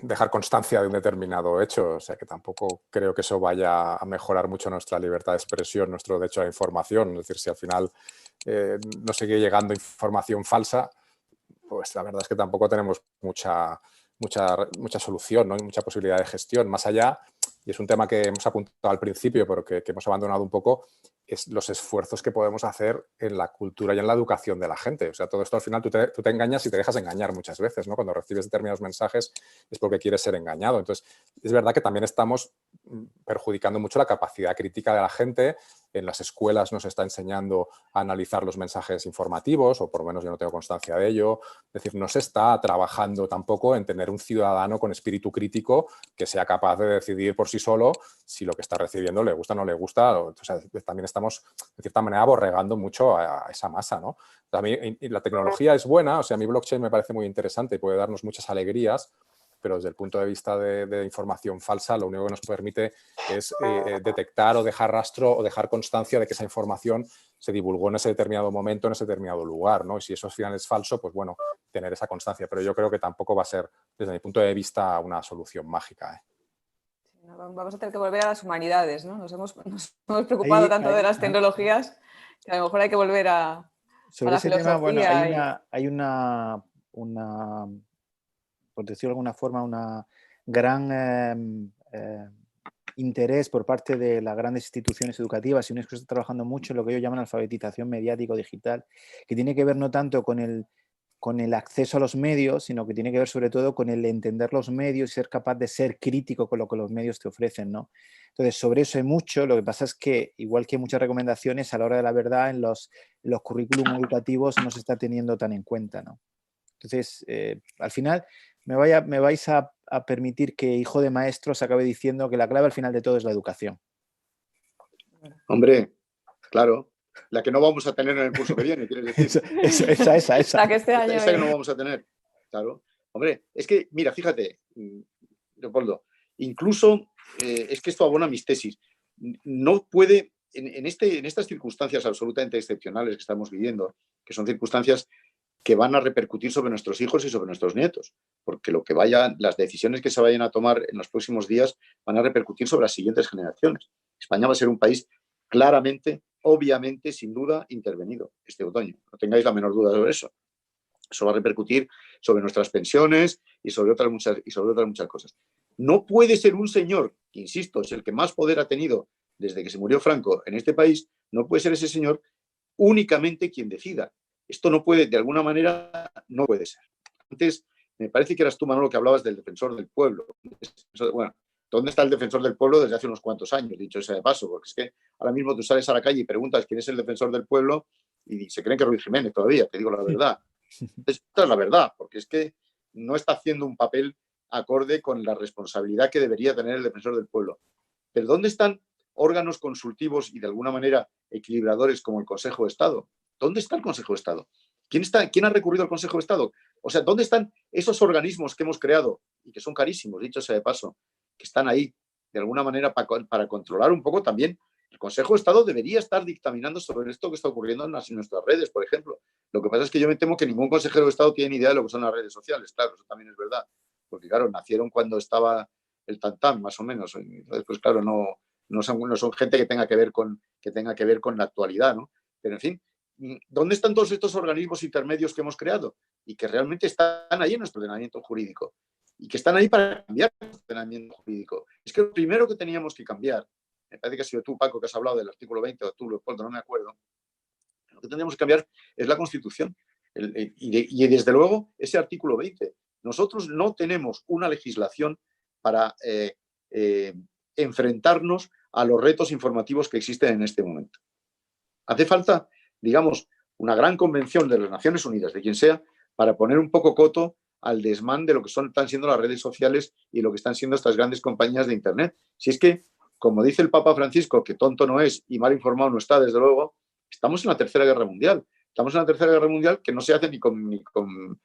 dejar constancia de un determinado hecho, o sea que tampoco creo que eso vaya a mejorar mucho nuestra libertad de expresión, nuestro derecho a la información. Es decir, si al final nos sigue llegando información falsa, pues la verdad es que tampoco tenemos mucha solución, ¿no? Y mucha posibilidad de gestión. Más allá, y es un tema que hemos apuntado al principio, pero que hemos abandonado un poco, es los esfuerzos que podemos hacer en la cultura y en la educación de la gente. O sea, todo esto al final tú te engañas y te dejas engañar muchas veces, ¿no? Cuando recibes determinados mensajes es porque quieres ser engañado. Entonces, es verdad que también estamos perjudicando mucho la capacidad crítica de la gente en las escuelas no se está enseñando a analizar los mensajes informativos, o por lo menos yo no tengo constancia de ello. Es decir, no se está trabajando tampoco en tener un ciudadano con espíritu crítico que sea capaz de decidir por sí solo si lo que está recibiendo le gusta o no le gusta. O sea, también estamos, de cierta manera, aborregando mucho a esa masa, ¿no? A mí, la tecnología es buena, o sea, a mí blockchain me parece muy interesante y puede darnos muchas alegrías, pero desde el punto de vista de información falsa, lo único que nos permite es detectar o dejar rastro o dejar constancia de que esa información se divulgó en ese determinado momento, en ese determinado lugar, ¿no? Y si eso al final es falso, pues bueno, tener esa constancia. Pero yo creo que tampoco va a ser, desde mi punto de vista, una solución mágica, ¿eh? Vamos a tener que volver a las humanidades, ¿no? Nos hemos preocupado tanto de las tecnologías que a lo mejor hay que volver a sobre la ese tema, bueno, filosofía hay una, por decirlo de alguna forma, una gran interés por parte de las grandes instituciones educativas y UNESCO está trabajando mucho en lo que ellos llaman alfabetización mediático-digital, que tiene que ver no tanto con el acceso a los medios, sino que tiene que ver sobre todo con el entender los medios y ser capaz de ser crítico con lo que los medios te ofrecen, ¿no? Entonces, sobre eso hay mucho. Lo que pasa es que, igual que hay muchas recomendaciones, a la hora de la verdad, en los currículum educativos no se está teniendo tan en cuenta, ¿no? Entonces, al final, me vais a permitir que hijo de maestros acabe diciendo que la clave al final de todo es la educación. Hombre, claro. La que no vamos a tener en el curso que viene, ¿quieres decir? Esa. La que este año esa que no vamos a tener. Claro. Hombre, es que, mira, fíjate, Leopoldo, incluso, es que esto abona mis tesis. No puede, en estas circunstancias absolutamente excepcionales que estamos viviendo, que son circunstancias que van a repercutir sobre nuestros hijos y sobre nuestros nietos, porque las decisiones que se vayan a tomar en los próximos días van a repercutir sobre las siguientes generaciones. España va a ser un país claramente, obviamente, sin duda, intervenido este otoño. No tengáis la menor duda sobre eso. Eso va a repercutir sobre nuestras pensiones y sobre otras muchas cosas. No puede ser un señor, que insisto, es el que más poder ha tenido desde que se murió Franco en este país, no puede ser ese señor únicamente quien decida. Esto no puede, de alguna manera, no puede ser. Antes, me parece que eras tú, Manolo, que hablabas del defensor del pueblo. Bueno, ¿dónde está el defensor del pueblo desde hace unos cuantos años? Dicho sea de paso, porque es que ahora mismo tú sales a la calle y preguntas quién es el defensor del pueblo y se creen que es Ruiz Jiménez todavía, te digo la verdad. Esta es la verdad, porque es que no está haciendo un papel acorde con la responsabilidad que debería tener el defensor del pueblo. Pero ¿dónde están órganos consultivos y de alguna manera equilibradores como el Consejo de Estado? ¿Dónde está el Consejo de Estado? ¿Quién ha recurrido al Consejo de Estado? O sea, ¿dónde están esos organismos que hemos creado y que son carísimos, dicho sea de paso, que están ahí de alguna manera para controlar un poco también? El Consejo de Estado debería estar dictaminando sobre esto que está ocurriendo en nuestras redes, por ejemplo. Lo que pasa es que yo me temo que ningún consejero de Estado tiene ni idea de lo que son las redes sociales. Claro, eso también es verdad. Porque, claro, nacieron cuando estaba el tantán, más o menos. Entonces, pues claro, no son gente que tenga que ver con la actualidad, ¿no? Pero, en fin, ¿dónde están todos estos organismos intermedios que hemos creado y que realmente están ahí en nuestro ordenamiento jurídico y que están ahí para cambiar nuestro ordenamiento jurídico? Es que lo primero que teníamos que cambiar, me parece que ha sido tú, Paco, que has hablado del artículo 20, o tú, Leopoldo, no me acuerdo, lo que tendríamos que cambiar es la Constitución. Y desde luego, ese artículo 20. Nosotros no tenemos una legislación para enfrentarnos a los retos informativos que existen en este momento. Hace falta, digamos, una gran convención de las Naciones Unidas, de quien sea, para poner un poco coto al desmán de lo que están siendo las redes sociales y lo que están siendo estas grandes compañías de Internet. Si es que, como dice el Papa Francisco, que tonto no es y mal informado no está, desde luego, estamos en la Tercera Guerra Mundial. Estamos en la Tercera Guerra Mundial que no se hace ni con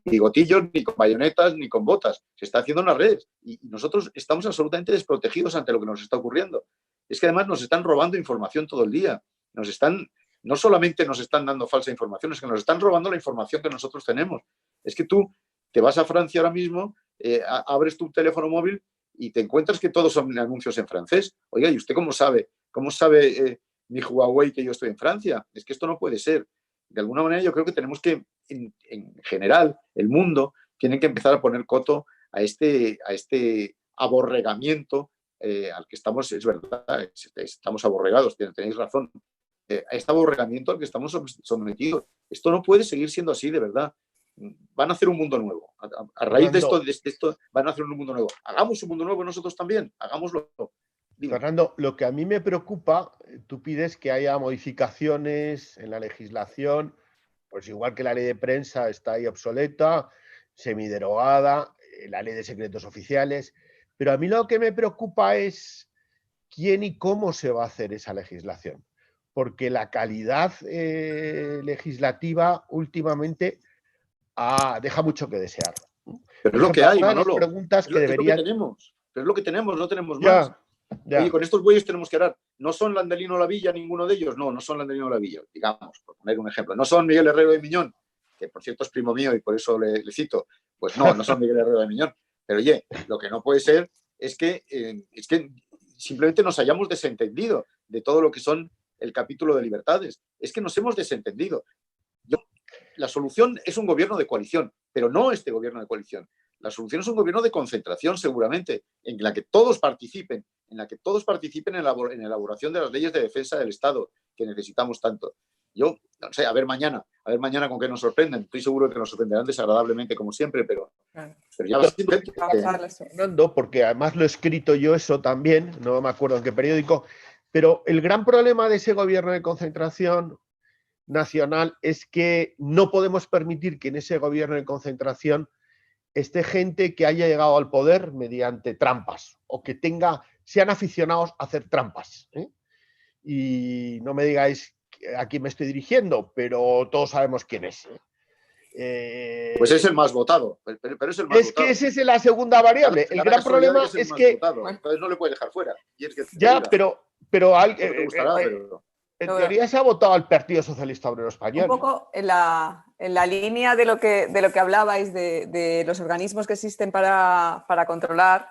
bigotillos, ni con bayonetas, ni con botas. Se está haciendo en las redes. Y nosotros estamos absolutamente desprotegidos ante lo que nos está ocurriendo. Es que además nos están robando información todo el día. No solamente nos están dando falsa información, es que nos están robando la información que nosotros tenemos. Es que tú te vas a Francia ahora mismo, abres tu teléfono móvil y te encuentras que todos son anuncios en francés. Oiga, ¿y usted cómo sabe? ¿Cómo sabe mi Huawei que yo estoy en Francia? Es que esto no puede ser. De alguna manera yo creo que tenemos que, en general, el mundo tiene que empezar a poner coto a este aborregamiento al que estamos, es verdad, estamos aborregados, tenéis razón, a este aborregamiento al que estamos sometidos. Esto no puede seguir siendo así, de verdad. Van a hacer un mundo nuevo. A raíz de esto van a hacer un mundo nuevo. Hagamos un mundo nuevo nosotros también, hagámoslo. Fernando, lo que a mí me preocupa, tú pides que haya modificaciones en la legislación, pues igual que la ley de prensa está ahí obsoleta, semiderogada, la ley de secretos oficiales, pero a mí lo que me preocupa es quién y cómo se va a hacer esa legislación, porque la calidad legislativa últimamente deja mucho que desear. Pero es lo que hay, una de las Manolo. preguntas que Es lo deberían... que tenemos. Pero es lo que tenemos, no tenemos más. Ya. Oye, con estos bueyes tenemos que hablar. ¿No son Landelino o Lavilla ninguno de ellos? No, no son Landelino o Lavilla, digamos, por poner un ejemplo. ¿No son Miguel Herrero de Miñón? Que por cierto es primo mío y por eso le cito. Pues no, no son Miguel Herrero de Miñón. Pero oye, lo que no puede ser es que simplemente nos hayamos desentendido de todo lo que son el capítulo de libertades. Es que nos hemos desentendido. La solución es un gobierno de coalición, pero no este gobierno de coalición. La solución es un gobierno de concentración, seguramente, en la que todos participen, en la la elaboración de las leyes de defensa del Estado que necesitamos tanto. Yo, no sé, a ver mañana con qué nos sorprenden. Estoy seguro que nos sorprenderán desagradablemente, como siempre, pero ya porque además lo he escrito yo eso también, no me acuerdo en qué periódico, pero el gran problema de ese gobierno de concentración nacional es que no podemos permitir que en ese gobierno de concentración esté gente que haya llegado al poder mediante trampas o que sean aficionados a hacer trampas. Y no me digáis a quién me estoy dirigiendo, pero todos sabemos quién es. Pues es el más votado. Pero es el más votado. Que esa es la segunda variable. El gran problema es que... Entonces no le puedes dejar fuera. Y es que ya, pero en Pero teoría se ha votado al Partido Socialista Obrero Español. Un poco en la línea de lo que hablabais de los organismos que existen para controlar,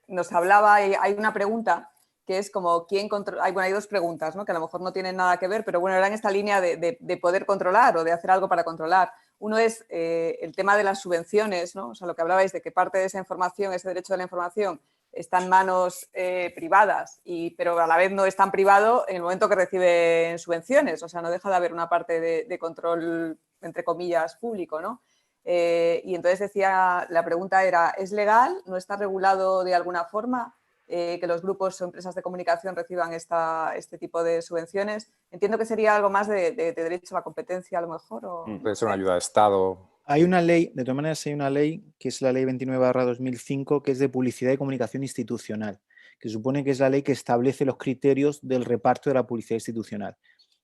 nos hablaba, hay una pregunta que es como quién controla. Hay dos preguntas, ¿no? Que a lo mejor no tienen nada que ver, pero bueno, era en esta línea de poder controlar o de hacer algo para controlar. Uno es el tema de las subvenciones, ¿no? O sea, lo que hablabais de que parte de esa información, ese derecho de la información, está en manos privadas, pero a la vez no es tan privado en el momento que reciben subvenciones. O sea, no deja de haber una parte de control, entre comillas, público, ¿no? Y entonces decía, la pregunta era, ¿es legal? ¿No está regulado de alguna forma que los grupos o empresas de comunicación reciban este tipo de subvenciones? Entiendo que sería algo más de derecho a la competencia, a lo mejor. Puede ser una ayuda de Estado. Hay una ley, de todas maneras hay una ley, que es la ley 29/2005, que es de publicidad y comunicación institucional, que supone que es la ley que establece los criterios del reparto de la publicidad institucional.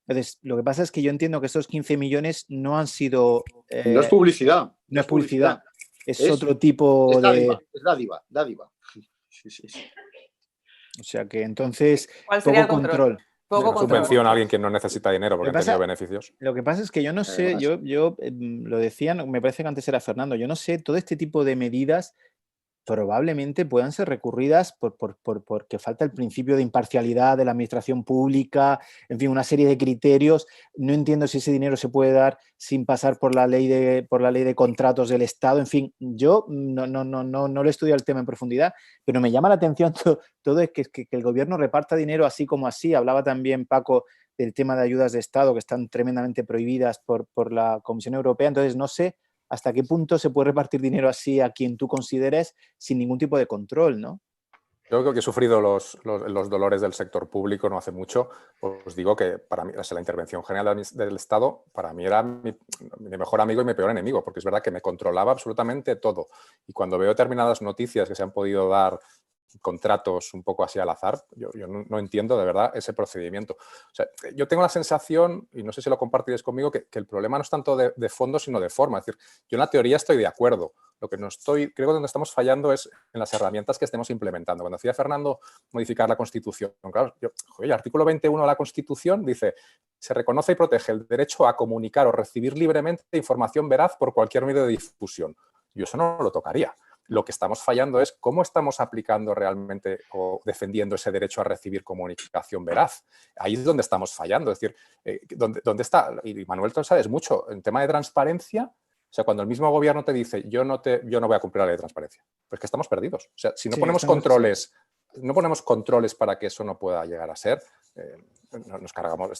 Entonces, lo que pasa es que yo entiendo que estos 15 millones no han sido... no es publicidad. No es publicidad. Es otro tipo de... Es dádiva. Sí. O sea que entonces, ¿cuál sería poco control. Subvención a alguien que no necesita dinero porque ha tenido beneficios. Lo que pasa es que yo no sé, yo lo decían, me parece que antes era Fernando, yo no sé, todo este tipo de medidas probablemente puedan ser recurridas porque falta el principio de imparcialidad de la administración pública, en fin, una serie de criterios. No entiendo si ese dinero se puede dar sin pasar por la ley de contratos del Estado. En fin, yo no le he estudiado el tema en profundidad, pero me llama la atención todo es que el gobierno reparta dinero así como así. Hablaba también Paco del tema de ayudas de Estado que están tremendamente prohibidas por la Comisión Europea. Entonces, no sé hasta qué punto se puede repartir dinero así a quien tú consideres sin ningún tipo de control, ¿no? Yo creo que he sufrido los dolores del sector público no hace mucho. Os digo que para mí, la intervención general del Estado, para mí era mi mejor amigo y mi peor enemigo, porque es verdad que me controlaba absolutamente todo. Y cuando veo determinadas noticias que se han podido dar, contratos un poco así al azar, yo no entiendo de verdad ese procedimiento. O sea, yo tengo la sensación, y no sé si lo compartiréis conmigo, que el problema no es tanto de fondo, sino de forma. Es decir, yo en la teoría estoy de acuerdo. Lo que creo que donde estamos fallando es en las herramientas que estemos implementando. Cuando decía Fernando modificar la Constitución, claro, el artículo 21 de la Constitución dice: se reconoce y protege el derecho a comunicar o recibir libremente información veraz por cualquier medio de difusión. Yo eso no lo tocaría. Lo que estamos fallando es cómo estamos aplicando realmente o defendiendo ese derecho a recibir comunicación veraz. Ahí es donde estamos fallando. Es decir, ¿dónde está? Y Manuel, tú sabes mucho, en tema de transparencia, o sea, cuando el mismo gobierno te dice yo no voy a cumplir la ley de transparencia, pues que estamos perdidos. O sea, si no ponemos controles, no ponemos controles para que eso no pueda llegar a ser, nos cargamos,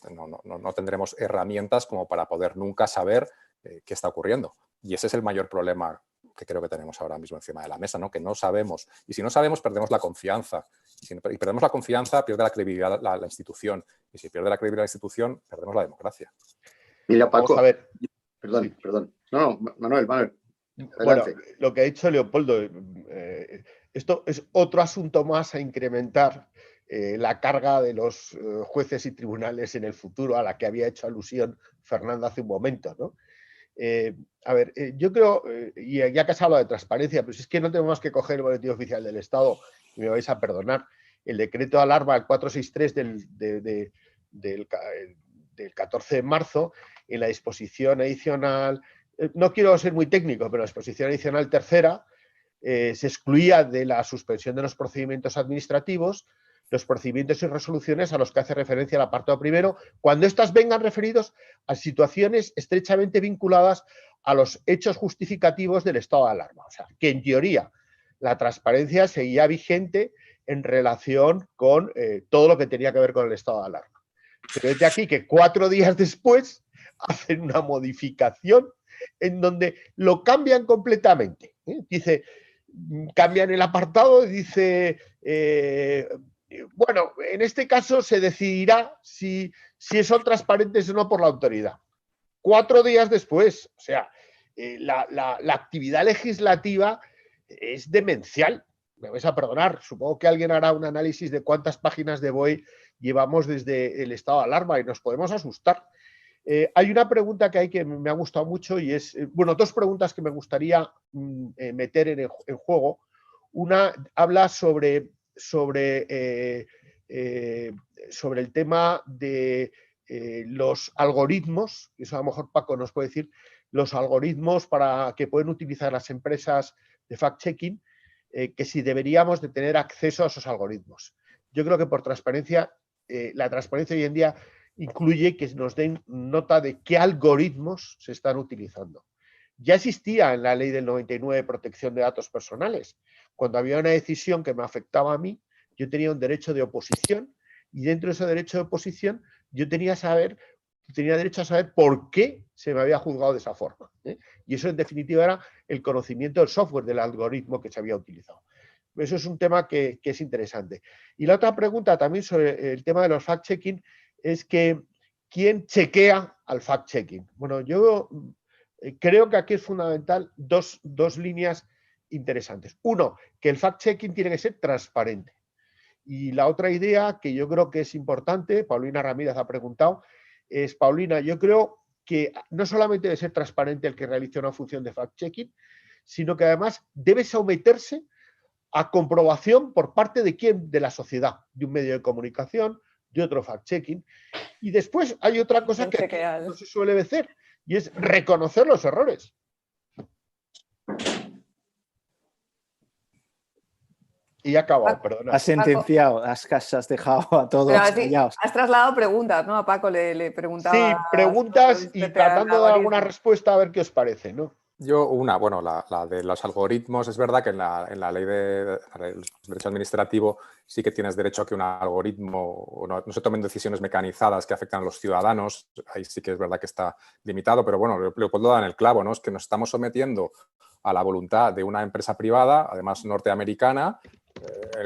no tendremos herramientas como para poder nunca saber qué está ocurriendo. Y ese es el mayor problema que creo que tenemos ahora mismo encima de la mesa, ¿no? Que no sabemos. Y si no sabemos, perdemos la confianza. Y perdemos la confianza, pierde la credibilidad la institución. Y si pierde la credibilidad la institución, perdemos la democracia. Mira, Paco, Vamos a ver. Perdón, Sí. perdón. No, Manuel. Bueno, Adelante. lo que ha dicho Leopoldo, esto es otro asunto más a incrementar la carga de los jueces y tribunales en el futuro, a la que había hecho alusión Fernando hace un momento, ¿no? Yo creo, y ya que has hablado de transparencia, pues es que no tenemos que coger el boletín oficial del Estado, y me vais a perdonar, el decreto de alarma, el 463 del 14 de marzo, en la disposición adicional, no quiero ser muy técnico, pero la disposición adicional tercera se excluía de la suspensión de los procedimientos administrativos los procedimientos y resoluciones a los que hace referencia el apartado primero, cuando éstas vengan referidos a situaciones estrechamente vinculadas a los hechos justificativos del estado de alarma. O sea, que en teoría la transparencia seguía vigente en relación con todo lo que tenía que ver con el estado de alarma. Pero es de aquí que 4 días después hacen una modificación en donde lo cambian completamente. Dice, cambian el apartado y dice... bueno, en este caso se decidirá si son transparentes o no por la autoridad. 4 días después, o sea, la actividad legislativa es demencial. Me vais a perdonar, supongo que alguien hará un análisis de cuántas páginas de BOE llevamos desde el estado de alarma y nos podemos asustar. Hay una pregunta que hay que me ha gustado mucho y es, bueno, 2 preguntas que me gustaría meter en juego. Una habla sobre el tema de los algoritmos, eso a lo mejor Paco nos puede decir, los algoritmos para que pueden utilizar las empresas de fact-checking, que si deberíamos de tener acceso a esos algoritmos. Yo creo que por transparencia, la transparencia hoy en día incluye que nos den nota de qué algoritmos se están utilizando. Ya existía en la ley del 99 protección de datos personales. Cuando había una decisión que me afectaba a mí, yo tenía un derecho de oposición y dentro de ese derecho de oposición yo tenía derecho a saber por qué se me había juzgado de esa forma. Y eso en definitiva era el conocimiento del software, del algoritmo que se había utilizado. Eso es un tema que es interesante. Y la otra pregunta también sobre el tema de los fact-checking es que ¿quién chequea al fact-checking? Bueno, yo creo que aquí es fundamental dos líneas interesantes. Uno, que el fact-checking tiene que ser transparente. Y la otra idea que yo creo que es importante, Paulina Ramírez ha preguntado, es, Paulina, yo creo que no solamente debe ser transparente el que realice una función de fact-checking, sino que además debe someterse a comprobación por parte de quién, de la sociedad, de un medio de comunicación, de otro fact-checking. Y después hay otra cosa que no se suele hacer, y es reconocer los errores. Y ha acabado, perdona. Has sentenciado, has dejado a todos callados. Has trasladado preguntas, ¿no? A Paco le preguntaba. Sí, preguntas y tratando de dar alguna respuesta a ver qué os parece, ¿no? Yo, la de los algoritmos, es verdad que en la ley de derecho administrativo sí que tienes derecho a que un algoritmo no se tomen decisiones mecanizadas que afectan a los ciudadanos. Ahí sí que es verdad que está limitado, pero bueno, Leopoldo da en el clavo, ¿no? Es que nos estamos sometiendo a la voluntad de una empresa privada, además norteamericana,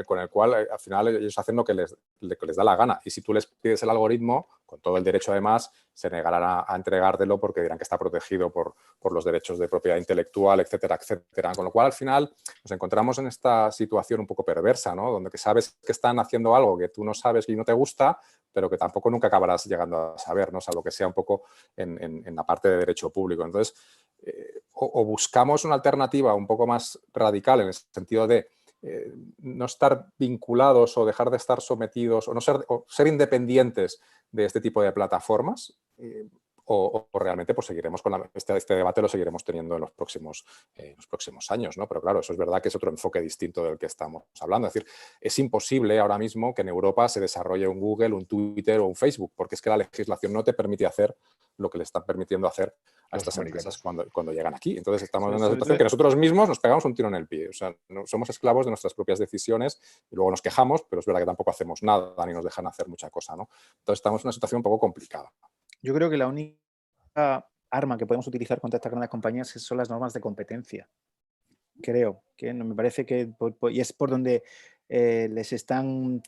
con el cual al final ellos hacen lo que les da la gana. Y si tú les pides el algoritmo, con todo el derecho además, se negarán a entregártelo porque dirán que está protegido por los derechos de propiedad intelectual, etcétera, etcétera. Con lo cual al final nos encontramos en esta situación un poco perversa, ¿no? Donde que sabes que están haciendo algo que tú no sabes y no te gusta, pero que tampoco nunca acabarás llegando a saber, ¿no? Salvo que sea un poco en la parte de derecho público. Entonces, o buscamos una alternativa un poco más radical en el sentido de no estar vinculados o dejar de estar sometidos o ser independientes de este tipo de plataformas o realmente pues seguiremos con este debate lo seguiremos teniendo en los próximos años, ¿no? Pero claro, eso es verdad que es otro enfoque distinto del que estamos hablando. Es decir, es imposible ahora mismo que en Europa se desarrolle un Google, un Twitter o un Facebook, porque es que la legislación no te permite hacer lo que le están permitiendo hacer a estas empresas cuando llegan aquí. Entonces estamos en una situación que nosotros mismos nos pegamos un tiro en el pie. O sea, no, somos esclavos de nuestras propias decisiones y luego nos quejamos, pero es verdad que tampoco hacemos nada ni nos dejan hacer mucha cosa, ¿no? Entonces estamos en una situación un poco complicada. Yo creo que la única arma que podemos utilizar contra estas grandes compañías son las normas de competencia. creo que no, me parece que y es por donde les están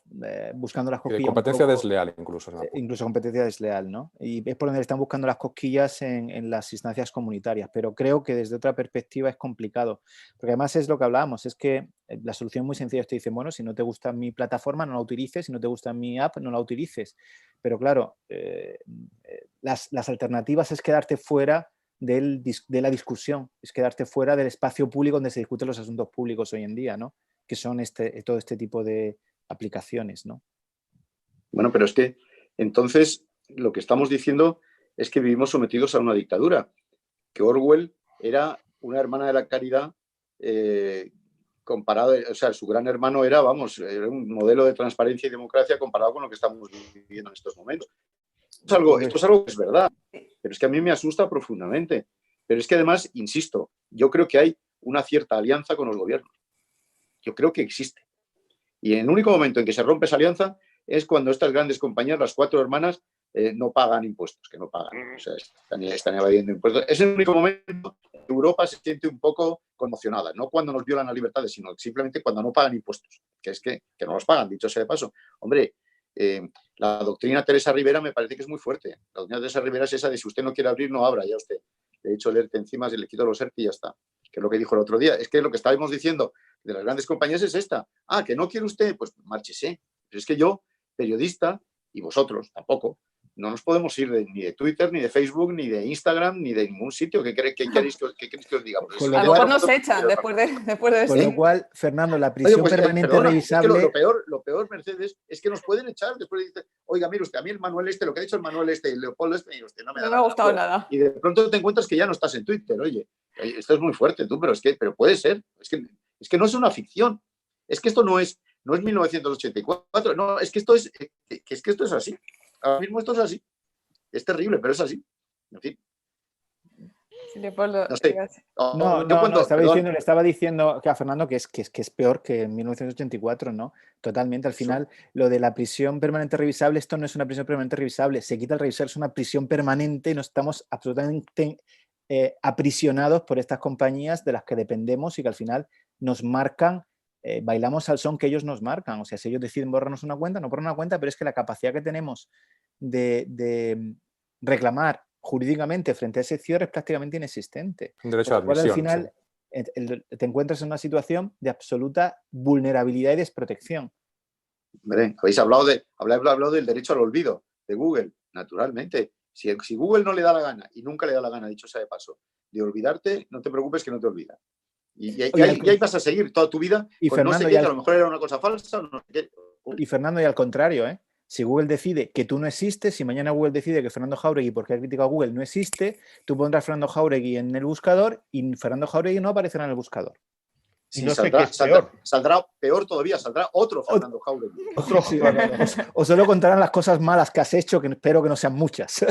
buscando las cosquillas. Competencia desleal incluso. Incluso competencia desleal, ¿no? Y es por donde le están buscando las cosquillas en las instancias comunitarias, pero creo que desde otra perspectiva es complicado, porque además es lo que hablábamos, es que la solución es muy sencilla, te dicen, bueno, si no te gusta mi plataforma, no la utilices, si no te gusta mi app, no la utilices, pero claro, las alternativas es quedarte fuera de la discusión, es quedarte fuera del espacio público donde se discuten los asuntos públicos hoy en día, ¿no? Que son todo este tipo de aplicaciones, ¿no? Bueno, pero es que entonces lo que estamos diciendo es que vivimos sometidos a una dictadura, que Orwell era una hermana de la caridad comparado, o sea, su gran hermano era, vamos, era un modelo de transparencia y democracia comparado con lo que estamos viviendo en estos momentos. Esto es algo que es verdad, pero es que a mí me asusta profundamente. Pero es que además, insisto, yo creo que hay una cierta alianza con los gobiernos. Yo creo que existe. Y en el único momento en que se rompe esa alianza es cuando estas grandes compañías, las 4 hermanas, no pagan impuestos, que no pagan. O sea, están evadiendo impuestos. Es el único momento que Europa se siente un poco conmocionada, no cuando nos violan las libertades, sino simplemente cuando no pagan impuestos, que es que no los pagan, dicho sea de paso. Hombre, la doctrina Teresa Rivera me parece que es muy fuerte. La doctrina Teresa Rivera es esa de si usted no quiere abrir, no abra, ya usted. Le he dicho leerte encima, se le quito los ERTE y ya está. Que es lo que dijo el otro día. Es que lo que estábamos diciendo de las grandes compañías es esta. Ah, que no quiere usted, pues márchese. Pero es que yo, periodista, y vosotros tampoco, no nos podemos ir ni de Twitter, ni de Facebook, ni de Instagram, ni de ningún sitio. ¿Qué queréis que os diga? Pues a lo mejor nos echan después de eso. Con lo cual, Fernando, la prisión permanente revisable... Es que lo peor, Mercedes, es que nos pueden echar después de decir, oiga, mire usted, a mí el Manuel lo que ha dicho el Manuel el Leopoldo y usted no me ha gustado nada. Y de pronto te encuentras que ya no estás en Twitter, oye, esto es muy fuerte tú, pero puede ser. Es que no es una ficción. Es que esto no es 1984, no, es que esto es así. Ahora mismo esto es así. Es terrible, pero es así. En fin. Sí, Leopoldo, no sé. Le estaba diciendo a Fernando que es peor que en 1984, ¿no? Totalmente. Al final, lo de la prisión permanente revisable, esto no es una prisión permanente revisable. Se quita el revisar, es una prisión permanente y no estamos absolutamente aprisionados por estas compañías de las que dependemos y que al final nos marcan. Bailamos al son que ellos nos marcan. O sea, si ellos deciden borrarnos una cuenta, no borran una cuenta, pero es que la capacidad que tenemos de reclamar jurídicamente frente a ese cierre es prácticamente inexistente. Un derecho a admisión. Al final te encuentras en una situación de absoluta vulnerabilidad y desprotección. Hombre, habéis hablado del derecho al olvido de Google, naturalmente. Si Google no le da la gana, y nunca le da la gana, dicho sea de paso, de olvidarte, no te preocupes que no te olvida. Y ahí vas a seguir toda tu vida y con Fernando, no sé qué, que a lo mejor era una cosa falsa. No sé qué. Y Fernando, y al contrario, si Google decide que tú no existes, si mañana Google decide que Fernando Jáuregui, porque ha criticado a Google, no existe, tú pondrás Fernando Jáuregui en el buscador y Fernando Jáuregui no aparecerá en el buscador. Sí, no saldrá peor todavía, saldrá otro Fernando Jáuregui. Sí, o solo contarán las cosas malas que has hecho, que espero que no sean muchas.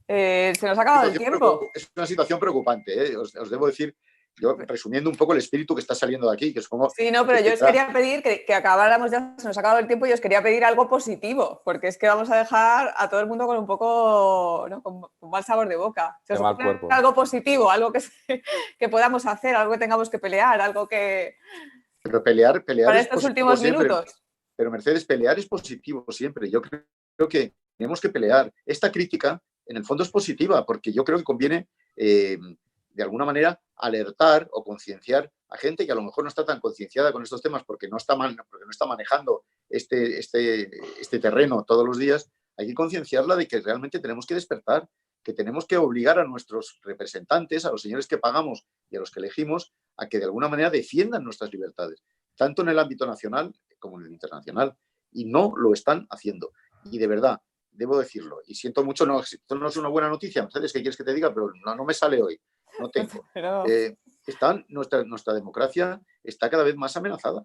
Se nos ha acabado el tiempo. Es una situación preocupante, os debo decir, yo resumiendo un poco el espíritu que está saliendo de aquí, que supongo... Sí, no, pero yo os quería pedir que acabáramos ya, se nos ha acabado el tiempo y os quería pedir algo positivo, porque es que vamos a dejar a todo el mundo con un poco, ¿no? con mal sabor de boca. Si os ocurre algo positivo, algo que podamos hacer, algo que tengamos que pelear, algo que... Pero pelear para estos últimos minutos. Pero Mercedes, pelear es positivo siempre. Yo creo que tenemos que pelear. Esta crítica, en el fondo, es positiva, porque yo creo que conviene... de alguna manera, alertar o concienciar a gente que a lo mejor no está tan concienciada con estos temas porque no está manejando este terreno todos los días. Hay que concienciarla de que realmente tenemos que despertar, que tenemos que obligar a nuestros representantes, a los señores que pagamos y a los que elegimos, a que de alguna manera defiendan nuestras libertades, tanto en el ámbito nacional como en el internacional. Y no lo están haciendo. Y de verdad, debo decirlo, y siento mucho, esto no es una buena noticia, Mercedes, ¿qué quieres que te diga? Pero no me sale hoy. No tengo. Nuestra democracia está cada vez más amenazada.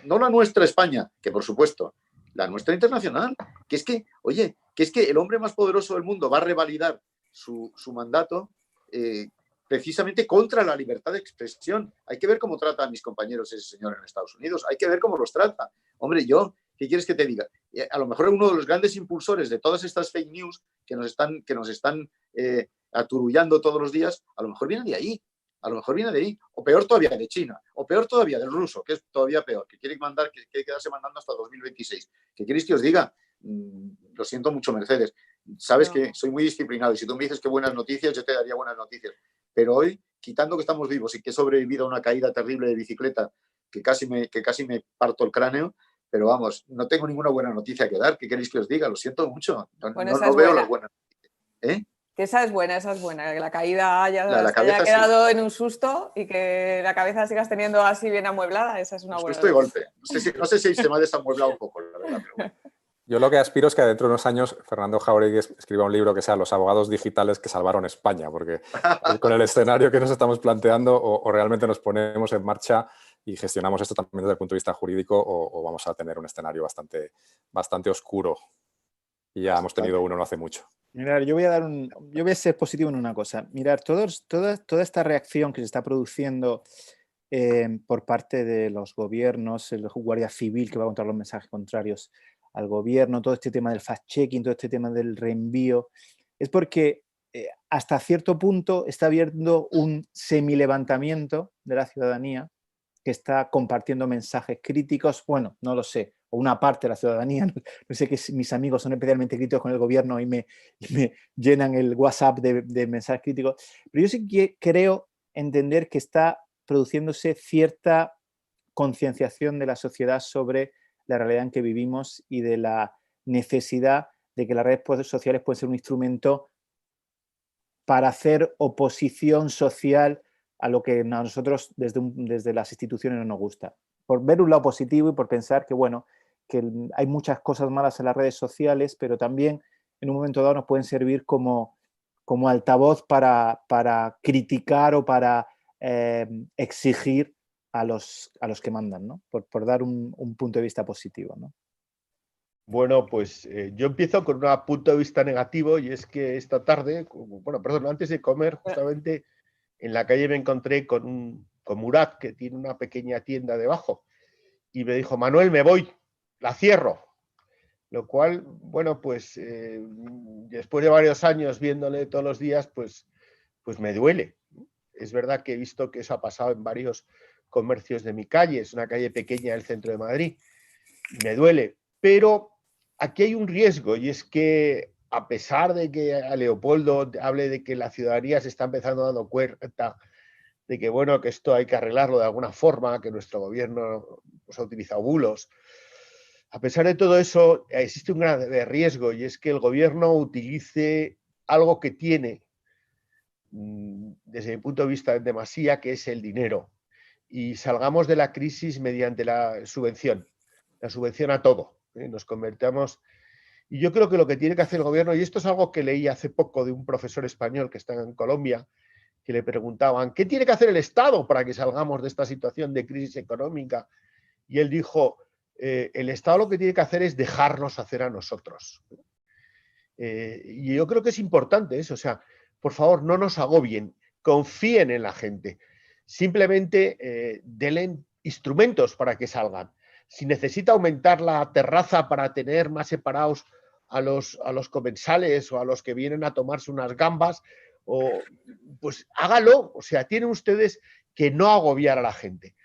No la nuestra España, que por supuesto, la nuestra internacional, que es que el hombre más poderoso del mundo va a revalidar su mandato precisamente contra la libertad de expresión. Hay que ver cómo trata a mis compañeros ese señor en Estados Unidos, hay que ver cómo los trata. Hombre, ¿qué quieres que te diga? A lo mejor uno de los grandes impulsores de todas estas fake news que nos están aturullando todos los días, a lo mejor viene de ahí. A lo mejor viene de ahí, o peor todavía de China, o peor todavía del ruso, que es todavía peor, que quiere mandar, que quiere quedarse mandando hasta 2026. ¿Qué queréis que os diga? Lo siento mucho, Mercedes. Sabes que soy muy disciplinado y si tú me dices que buenas noticias, yo te daría buenas noticias. Pero hoy, quitando que estamos vivos y que he sobrevivido a una caída terrible de bicicleta que casi me parto el cráneo, pero vamos, no tengo ninguna buena noticia que dar. ¿Qué queréis que os diga? Lo siento mucho. No veo las buenas noticias. Que esa es buena, que la caída la se haya quedado sí. en un susto y que la cabeza sigas teniendo así bien amueblada, esa es una buena noticia. Golpe. No sé si se me ha desamueblado un poco, la verdad, pero bueno. Yo lo que aspiro es que dentro de unos años Fernando Jáuregui escriba un libro que sea Los abogados digitales que salvaron España, porque con el escenario que nos estamos planteando o realmente nos ponemos en marcha y gestionamos esto también desde el punto de vista jurídico o vamos a tener un escenario bastante oscuro. Y ya hemos tenido uno no hace mucho. Mirar, yo voy a ser positivo en una cosa. Mirar, toda esta reacción que se está produciendo por parte de los gobiernos, el Guardia Civil que va a contar los mensajes contrarios al gobierno, todo este tema del fact-checking, todo este tema del reenvío, es porque hasta cierto punto está habiendo un semilevantamiento de la ciudadanía que está compartiendo mensajes críticos, bueno, no lo sé, o una parte de la ciudadanía, no sé que mis amigos son especialmente críticos con el gobierno y me llenan el WhatsApp de mensajes críticos, pero yo sí que creo entender que está produciéndose cierta concienciación de la sociedad sobre la realidad en que vivimos y de la necesidad de que las redes sociales pueden ser un instrumento para hacer oposición social a lo que a nosotros desde las instituciones no nos gusta. Por ver un lado positivo y por pensar que, bueno, que hay muchas cosas malas en las redes sociales, pero también en un momento dado nos pueden servir como altavoz para criticar o para exigir a los que mandan, ¿no? Por dar un punto de vista positivo, ¿no? Bueno, pues yo empiezo con un punto de vista negativo y es que esta tarde, antes de comer, justamente en la calle me encontré con Murat, que tiene una pequeña tienda debajo, y me dijo: Manuel, me voy, la cierro. Lo cual, bueno, pues después de varios años viéndole todos los días, pues me duele. Es verdad que he visto que eso ha pasado en varios comercios de mi calle, es una calle pequeña del centro de Madrid, me duele, pero aquí hay un riesgo y es que a pesar de que a Leopoldo hable de que la ciudadanía se está empezando dando cuenta de que, bueno, que esto hay que arreglarlo de alguna forma, que nuestro gobierno pues, ha utilizado bulos, a pesar de todo eso existe un gran riesgo y es que el gobierno utilice algo que tiene, desde mi punto de vista, en demasía, que es el dinero, y salgamos de la crisis mediante la subvención a todo. Nos convertamos. Y yo creo que lo que tiene que hacer el gobierno, y esto es algo que leí hace poco de un profesor español que está en Colombia, que le preguntaban, ¿qué tiene que hacer el Estado para que salgamos de esta situación de crisis económica? Y él dijo, el Estado lo que tiene que hacer es dejarnos hacer a nosotros. Y yo creo que es importante eso, o sea, por favor, no nos agobien, confíen en la gente, simplemente denle instrumentos para que salgan. Si necesita aumentar la terraza para tener más separados a los comensales o a los que vienen a tomarse unas gambas, pues hágalo. O sea, tienen ustedes que no agobiar a la gente,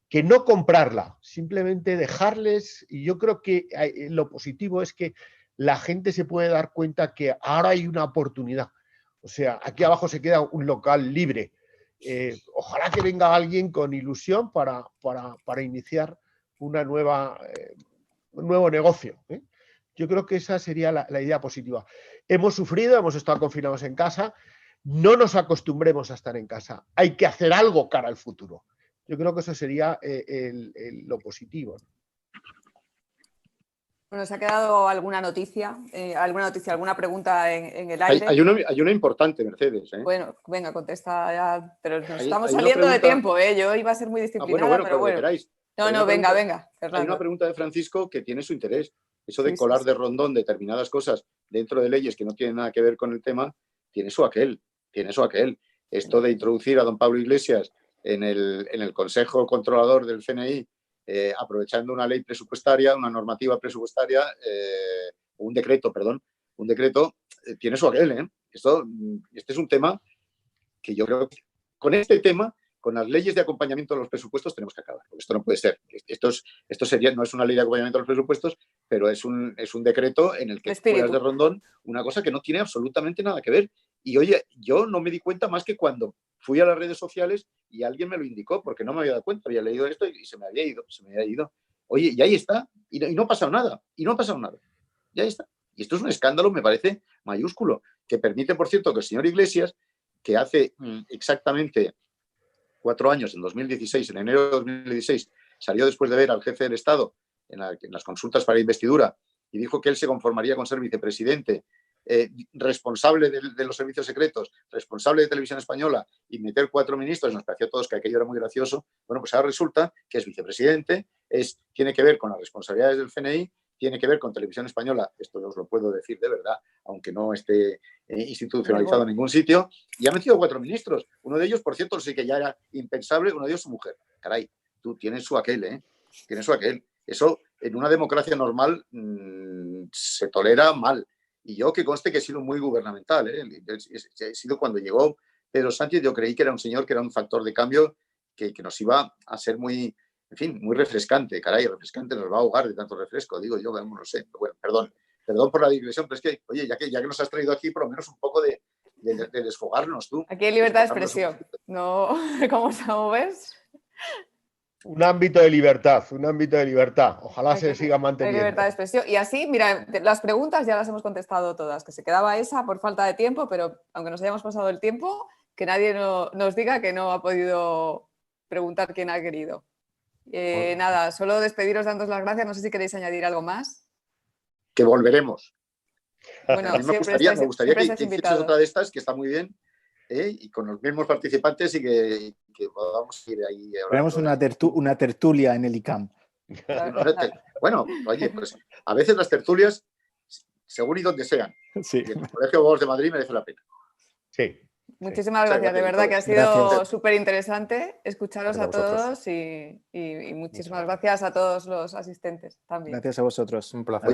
que no comprarla, simplemente dejarles. Y yo creo que lo positivo es que la gente se puede dar cuenta que ahora hay una oportunidad. O sea, aquí abajo se queda un local libre. Ojalá que venga alguien con ilusión para iniciar un nuevo negocio. Yo creo que esa sería la idea positiva. Hemos sufrido, hemos estado confinados en casa, no nos acostumbremos a estar en casa. Hay que hacer algo cara al futuro. Yo creo que eso sería lo positivo. Bueno, ¿se ha quedado alguna noticia, alguna pregunta en el aire? Hay una importante, Mercedes. Bueno, venga, contesta ya, pero nos estamos hay saliendo pregunta... de tiempo, ¿eh? Yo iba a ser muy disciplinada, pero bueno. No, venga, Fernando. Hay una pregunta de Francisco que tiene su interés. Eso de colar de rondón determinadas cosas dentro de leyes que no tienen nada que ver con el tema, tiene su aquel. Esto de introducir a don Pablo Iglesias en el Consejo Controlador del CNI, aprovechando una ley presupuestaria, una normativa presupuestaria, un decreto, tiene su aquel. Este es un tema que yo creo con este tema, con las leyes de acompañamiento de los presupuestos, tenemos que acabar. Porque esto no puede ser. Esto sería, no es una ley de acompañamiento de los presupuestos, pero es un decreto en el que fueras de rondón una cosa que no tiene absolutamente nada que ver. Y oye, yo no me di cuenta más que cuando fui a las redes sociales y alguien me lo indicó, porque no me había dado cuenta, había leído esto y se me había ido. Oye, y ahí está, y no ha pasado nada, ya está. Y esto es un escándalo, me parece, mayúsculo, que permite, por cierto, que el señor Iglesias, que hace exactamente 4 años, en 2016, en enero de 2016, salió después de ver al jefe del Estado en las consultas para investidura y dijo que él se conformaría con ser vicepresidente, responsable de los servicios secretos, responsable de Televisión Española y meter 4 ministros, nos pareció a todos que aquello era muy gracioso. Bueno, pues ahora resulta que es vicepresidente, tiene que ver con las responsabilidades del CNI, tiene que ver con Televisión Española, esto os lo puedo decir de verdad, aunque no esté institucionalizado en ningún sitio, y ha metido 4 ministros. Uno de ellos, por cierto, sí que ya era impensable, uno de ellos su mujer. Caray, tú tienes su aquel, tienes su aquel. Eso en una democracia normal se tolera mal. Y yo que conste que he sido muy gubernamental, he sido cuando llegó Pedro Sánchez, yo creí que era un señor que era un factor de cambio que nos iba a ser muy, en fin, muy refrescante. Caray, refrescante nos va a ahogar de tanto refresco, digo yo, no sé. Bueno, perdón por la digresión, pero es que, oye, ya que nos has traído aquí, por lo menos un poco de desfogarnos tú. Aquí hay libertad de expresión, ¿no? ¿Cómo ves? Un ámbito de libertad, Ojalá se siga manteniendo. Hay libertad de expresión. Y así, mira, las preguntas ya las hemos contestado todas, que se quedaba esa por falta de tiempo, pero aunque nos hayamos pasado el tiempo, que nadie nos diga que no ha podido preguntar quien ha querido. Nada, solo despediros dándos las gracias. No sé si queréis añadir algo más. Que volveremos. Bueno, a mí me gustaría que hicieses otra de estas, que está muy bien, y con los mismos participantes y que podamos ir ahí. Tenemos una tertulia en el ICAM. Bueno, oye, pues a veces las tertulias, según y donde sean. Sí. Y el Colegio de Abogados de Madrid merece la pena. Sí. Muchísimas gracias, de verdad que ha sido súper interesante escucharos a todos y muchísimas gracias a todos los asistentes también. Gracias a vosotros, un placer.